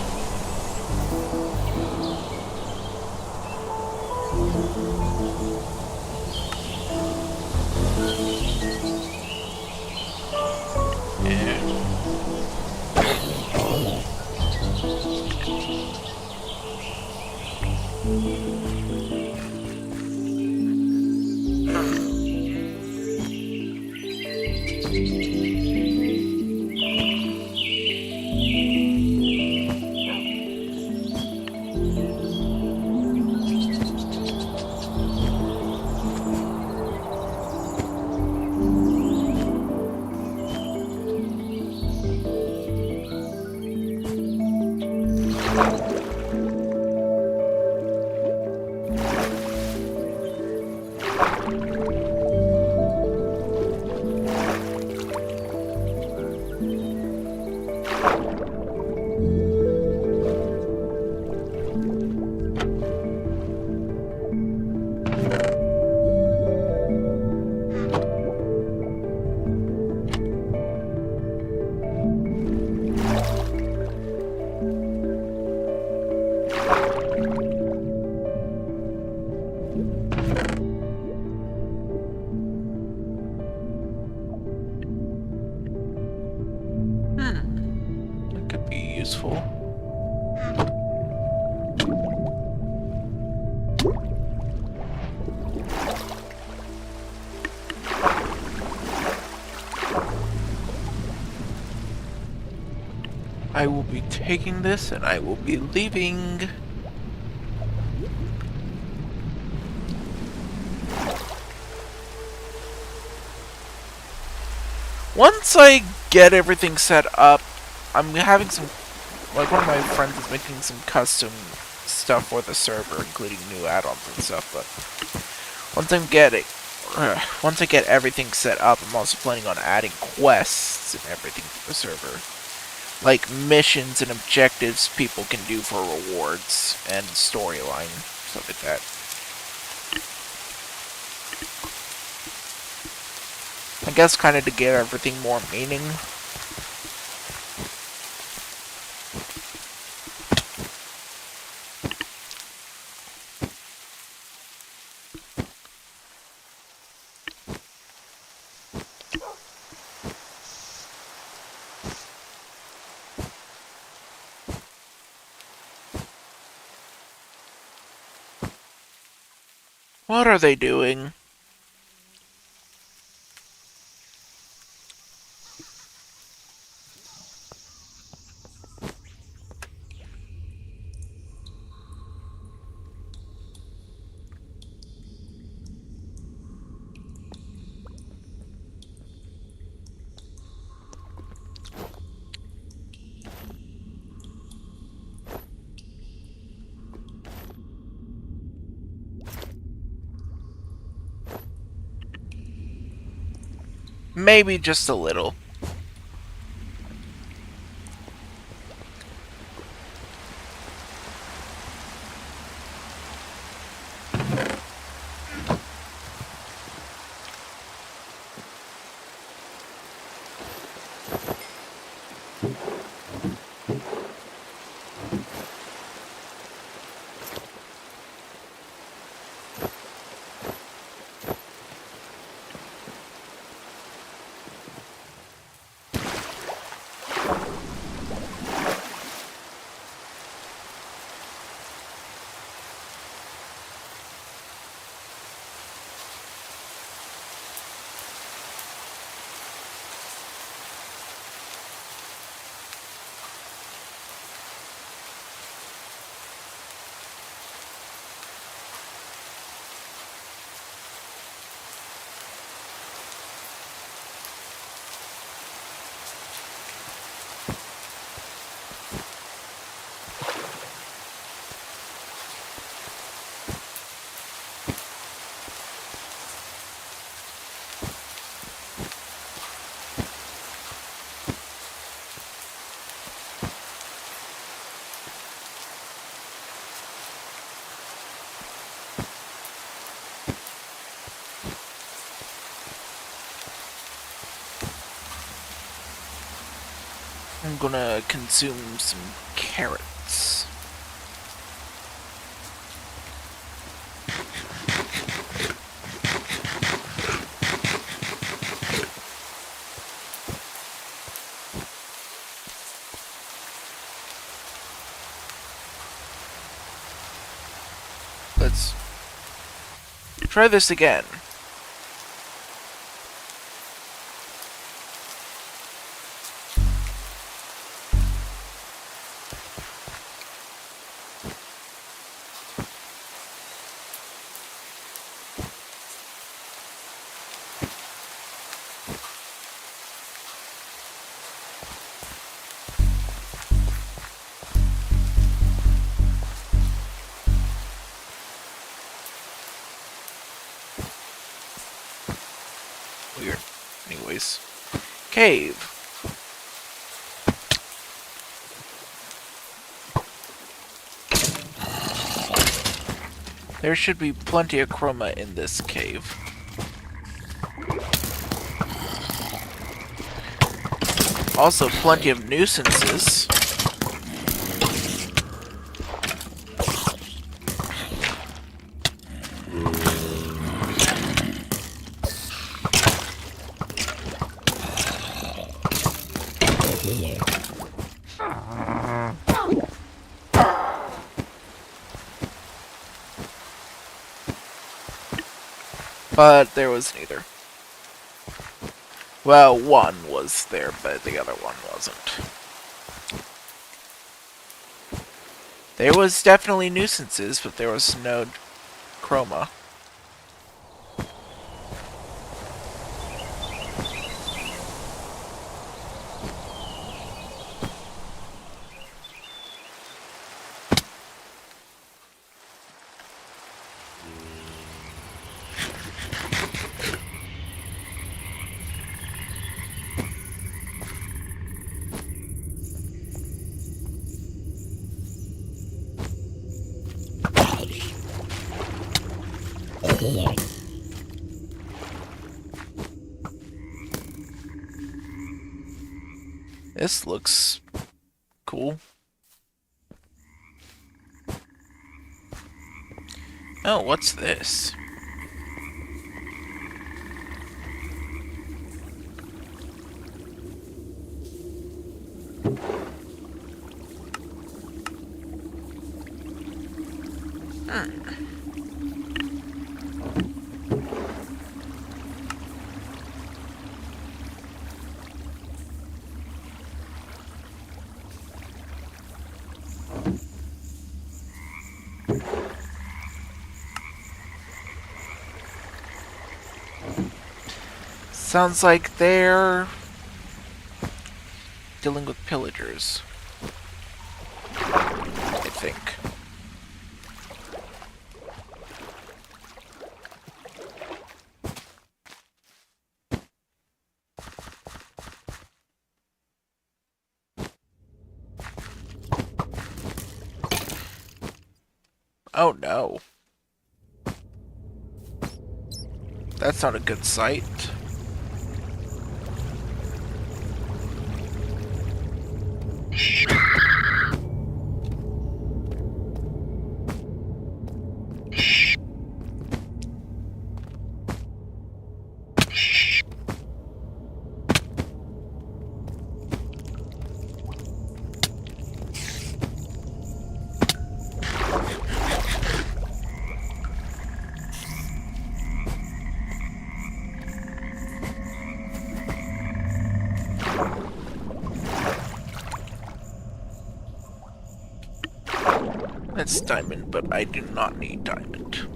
That could be useful. I will be taking this and I will be leaving. Once I get everything set up, I'm having some, like one of my friends is making some custom stuff for the server, including new add-ons and stuff, but once I get everything set up, I'm also planning on adding quests and everything to the server. Like missions and objectives people can do for rewards and storyline, stuff like that. I guess kind of to give everything more meaning. What are they doing? Maybe just a little. I'm gonna consume some carrots. Let's try this again. cave. There should be plenty of chroma in this cave. Also, plenty of nuisances. But there was neither. Well, one was there, but the other one wasn't. There was definitely nuisances, but there was no chroma. This looks cool. Oh, what's this? Sounds like they're dealing with pillagers. I think. Oh no. That's not a good sight. That's diamond, but I do not need diamond.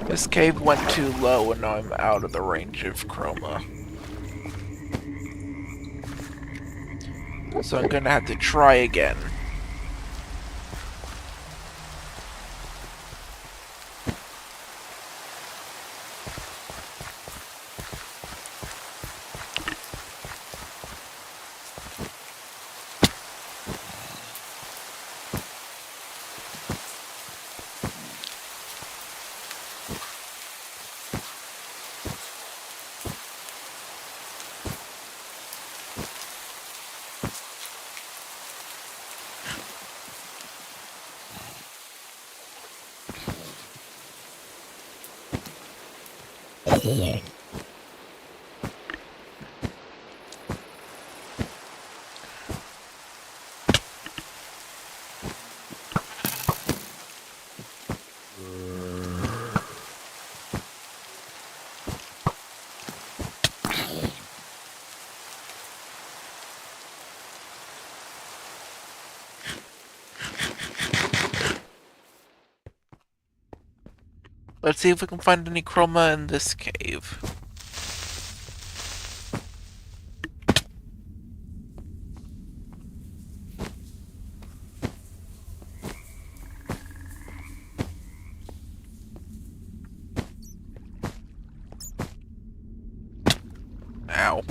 This cave went too low and now I'm out of the range of chroma. So I'm gonna have to try again. Let's see if we can find any chroma in this cave. Ow.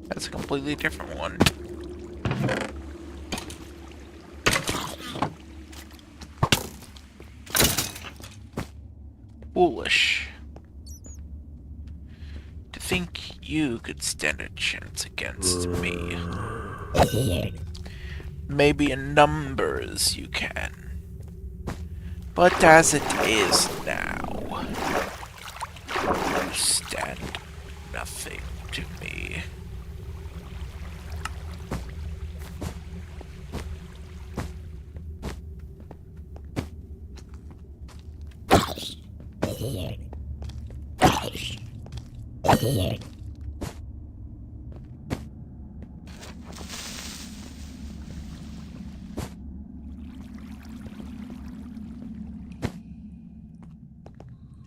That's a completely different one. Foolish. To think you could stand a chance against me. Maybe in numbers you can. But as it is now, you stand nothing to me.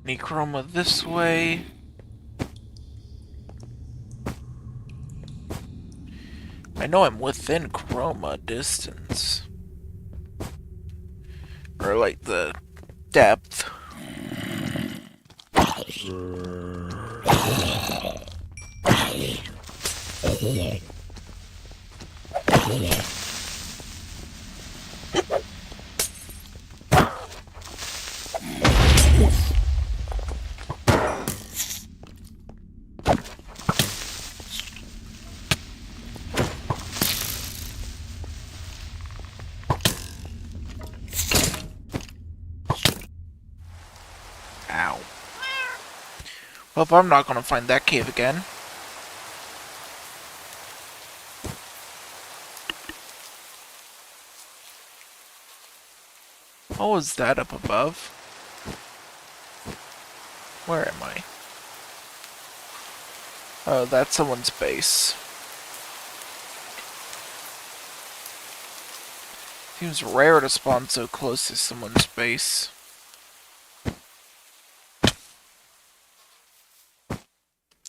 Any chroma this way? I know I'm within chroma distance. Or like the depth. Ow. Well, I'm not gonna find that cave again. What was that up above? Where am I? Oh, that's someone's base. Seems rare to spawn so close to someone's base.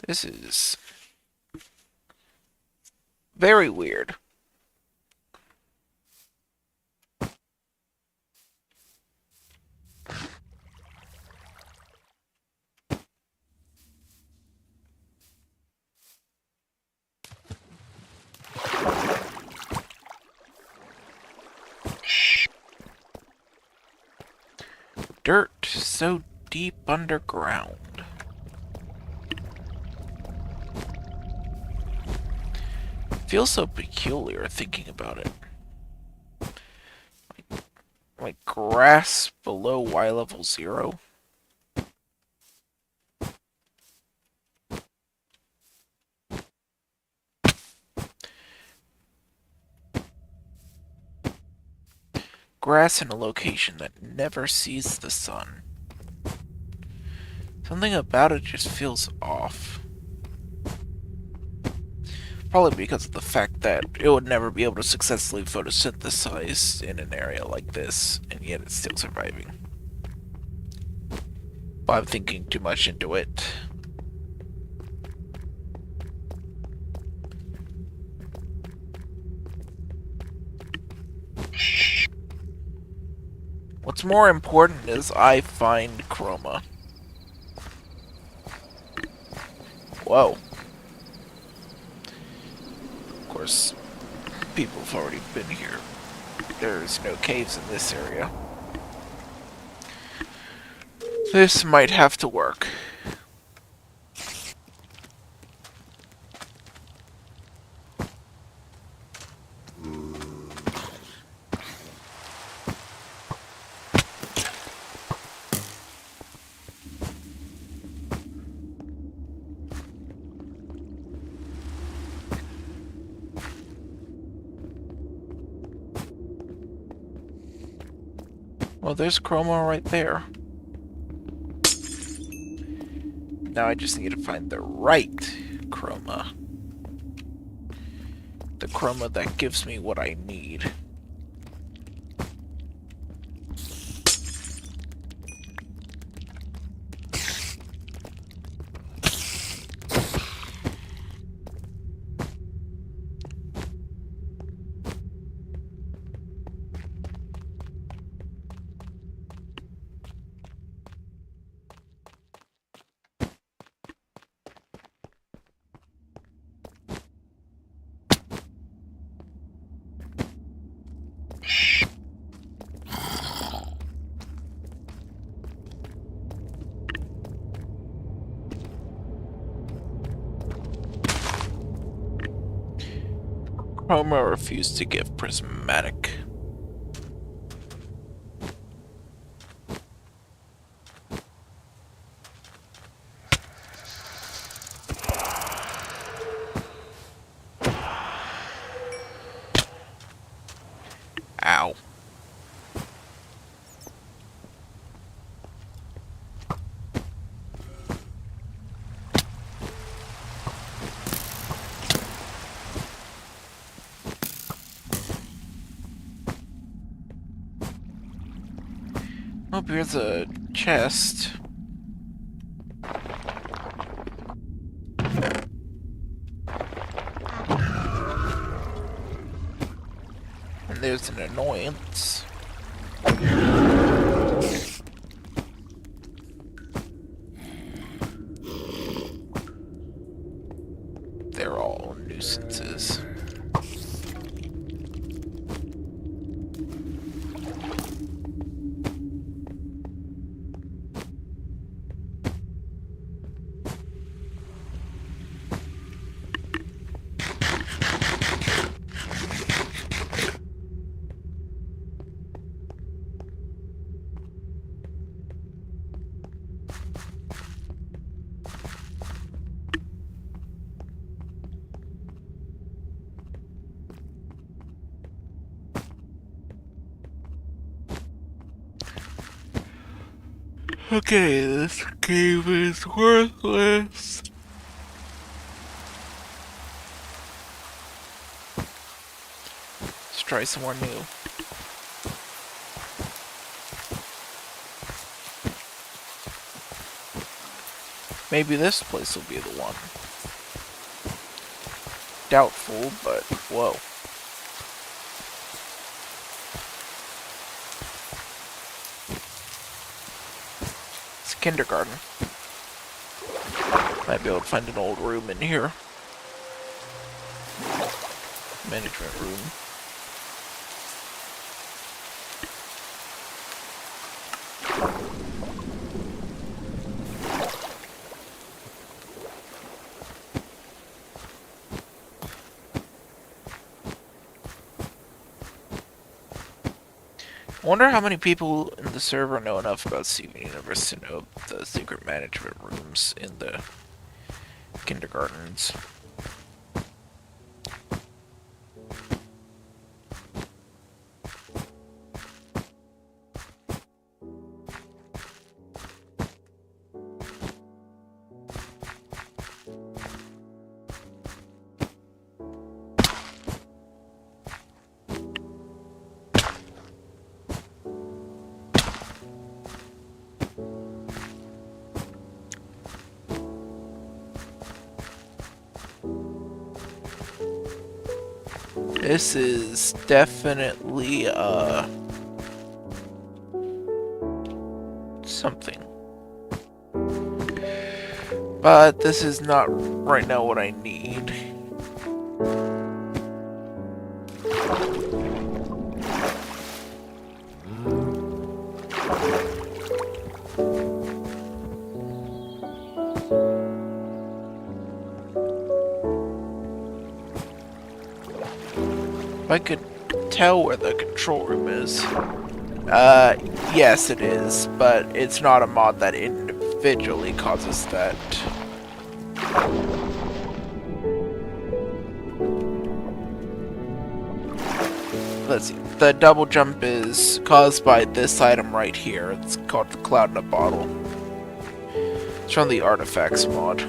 This is very weird. Dirt so deep underground. Feels so peculiar thinking about it. Like grass below Y level 0. Grass in a location that never sees the sun. Something about it just feels off. Probably because of the fact that it would never be able to successfully photosynthesize in an area like this, and yet it's still surviving. But I'm thinking too much into it. What's more important is I find chroma. Whoa. Of course, people have already been here. There's no caves in this area. This might have to work. Well, there's chroma right there. Now I just need to find the right chroma. The chroma that gives me what I need. Chroma refused to give prismatic. Ow. Oh, here's a chest. And there's an annoyance. They're all nuisances. Okay, this cave is worthless. Let's try somewhere new. Maybe this place will be the one. Doubtful, but whoa. It's a kindergarten. Might be able to find an old room in here. Management room. I wonder how many people in the server know enough about Steven Universe to know the secret management rooms in the kindergartens. This is definitely, something. But this is not right now what I need. If I could tell where the control room is. Yes it is, but it's not a mod that individually causes that. Let's see. the double jump is caused by this item right here. It's called the Cloud in a Bottle. It's from the Artifacts mod.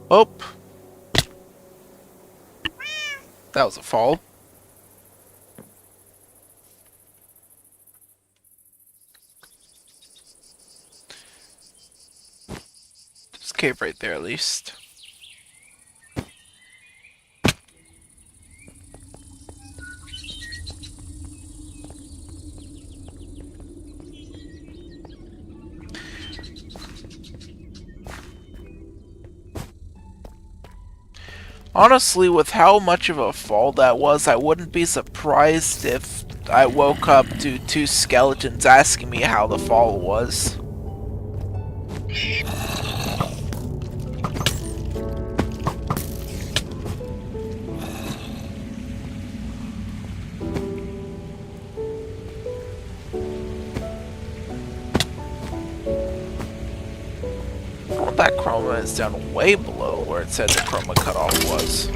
Oh! That was a fall. There's a cave right there at least. Honestly, with how much of a fall that was, I wouldn't be surprised if I woke up to two skeletons asking me how the fall was. Well, that chroma is down way below where it said the chroma cutoff was.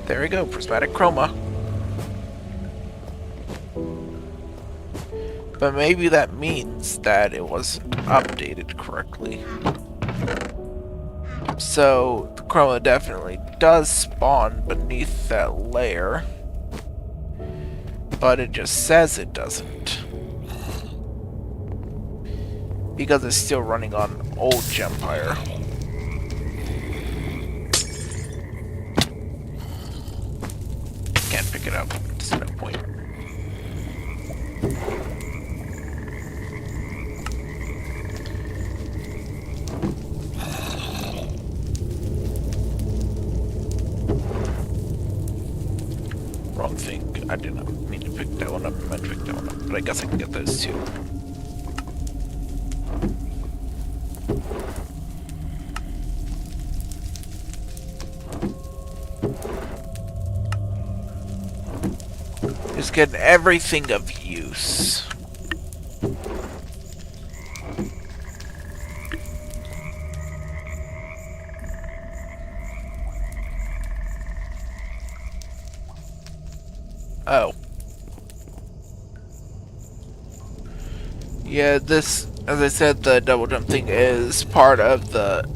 There we go, prismatic chroma. But maybe that means that it wasn't updated correctly. So, the chroma definitely does spawn beneath that layer. But it just says it doesn't. Because it's still running on old Gempire. Can't pick it up. There's no point. Wrong thing. I did not mean to pick that one up. I meant to pick that one up. But I guess I can get those too. Just getting everything of use. Oh. Yeah, this, as I said, the double jump thing is part of the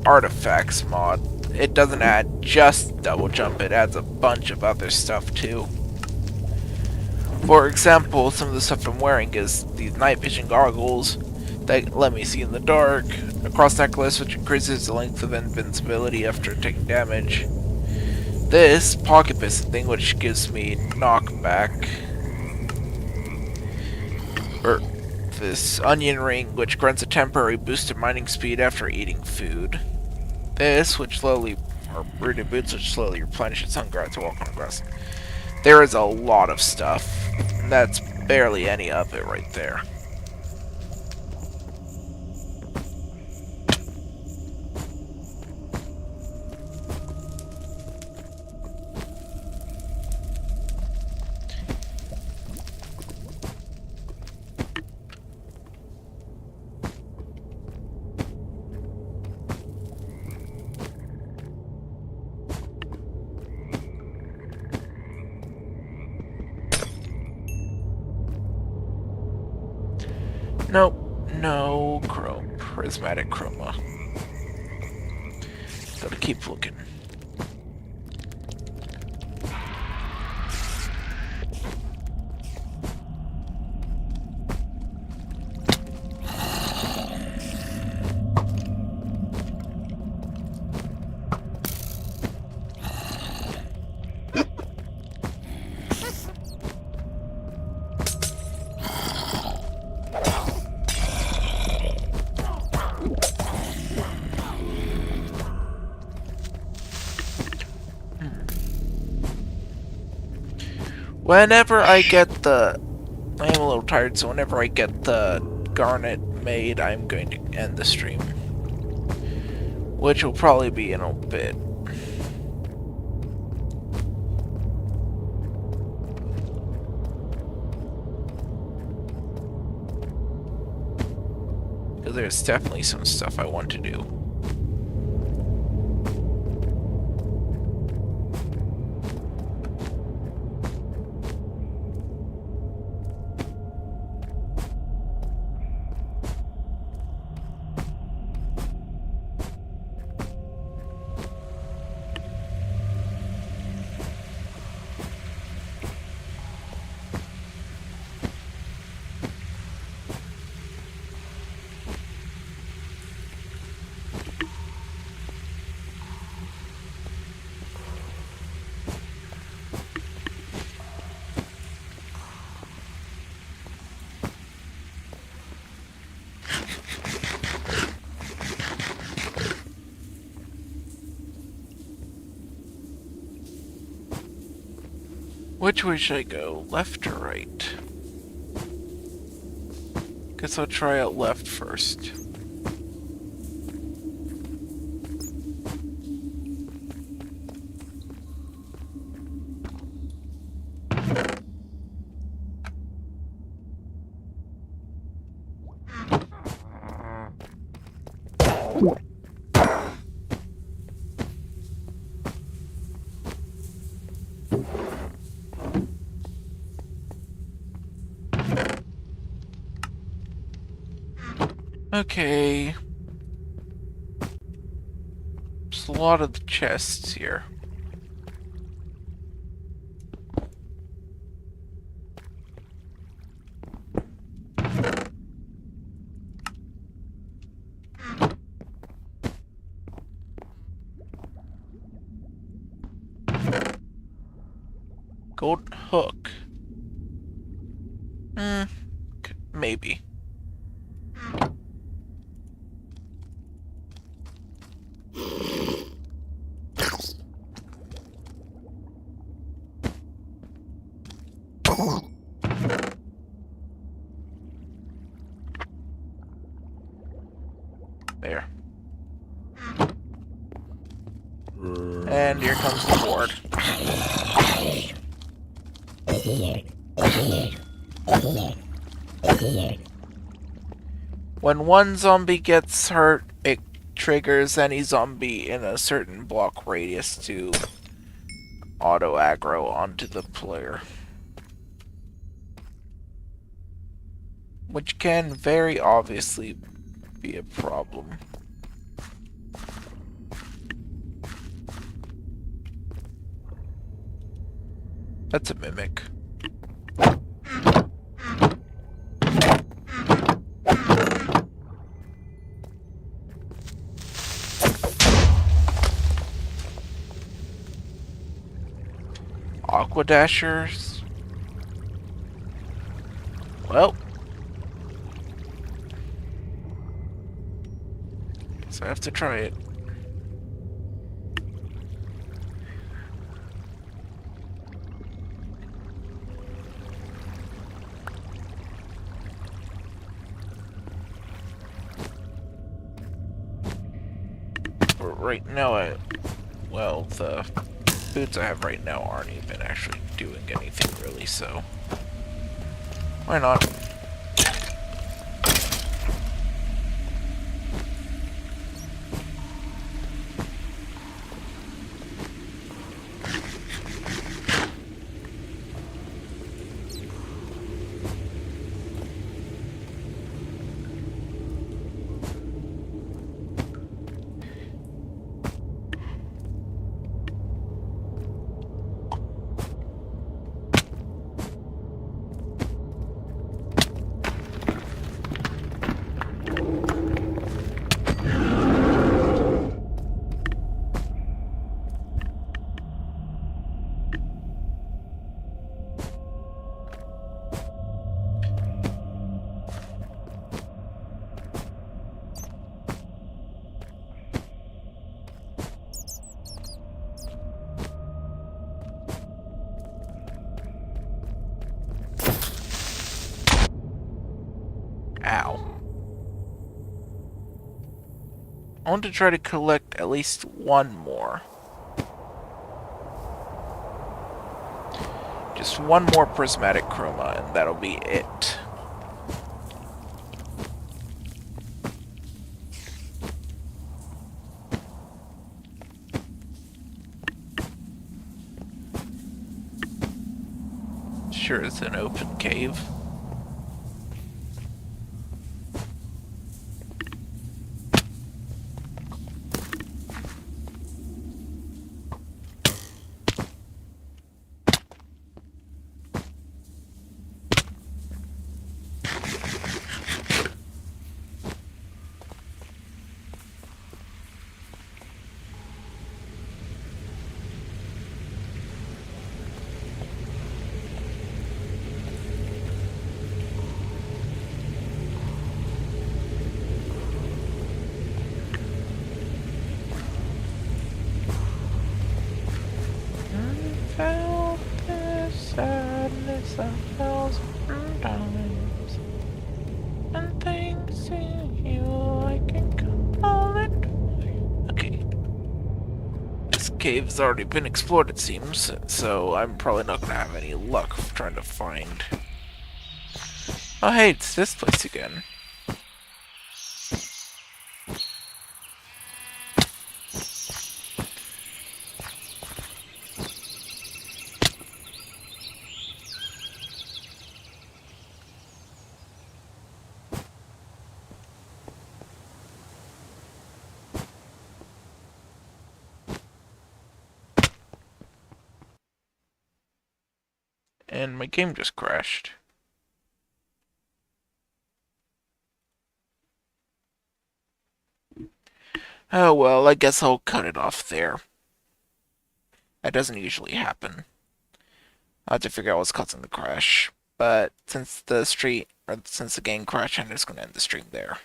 Artifacts mod. It doesn't add just double jump, it adds a bunch of other stuff too. For example, some of the stuff I'm wearing is these night vision goggles that let me see in the dark, a cross necklace which increases the length of invincibility after taking damage, this pocket piston thing which gives me knockback, or this onion ring which grants a temporary boost to mining speed after eating food, this which slowly, or rooted boots which slowly replenishes hunger to walk on grass. There is a lot of stuff, and that's barely any of it right there. Nope, no chrome, prismatic chroma. Gotta keep looking. Whenever I get the... I am a little tired, so whenever I get the garnet made, I'm going to end the stream. Which will probably be in a bit. Because there's definitely some stuff I want to do. Which way should I go? Left or right? Guess I'll try out left first. Okay. There's a lot of the chests here. Gold hook. Maybe. There. And here comes the board. When one zombie gets hurt, it triggers any zombie in a certain block radius to auto aggro onto the player. Which can very obviously be a problem. That's a mimic. Aquadashers. Well. So I have to try it. But right now, well, the boots I have right now aren't even actually doing anything really, so why not? Ow. I want to try to collect at least one more. Just one more prismatic chroma, and that'll be it. Sure, it's an open cave. Felt this sadness 1,000 times, and thanks to you I can call it. Okay. This cave's already been explored, it seems, so I'm probably not gonna have any luck trying to find... Oh hey, it's this place again. And my game just crashed. Oh well, I guess I'll cut it off there. That doesn't usually happen. I'll have to figure out what's causing the crash. But since the game crashed, I'm just gonna end the stream there.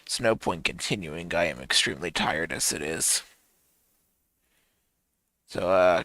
There's no point continuing. I am extremely tired as it is. So,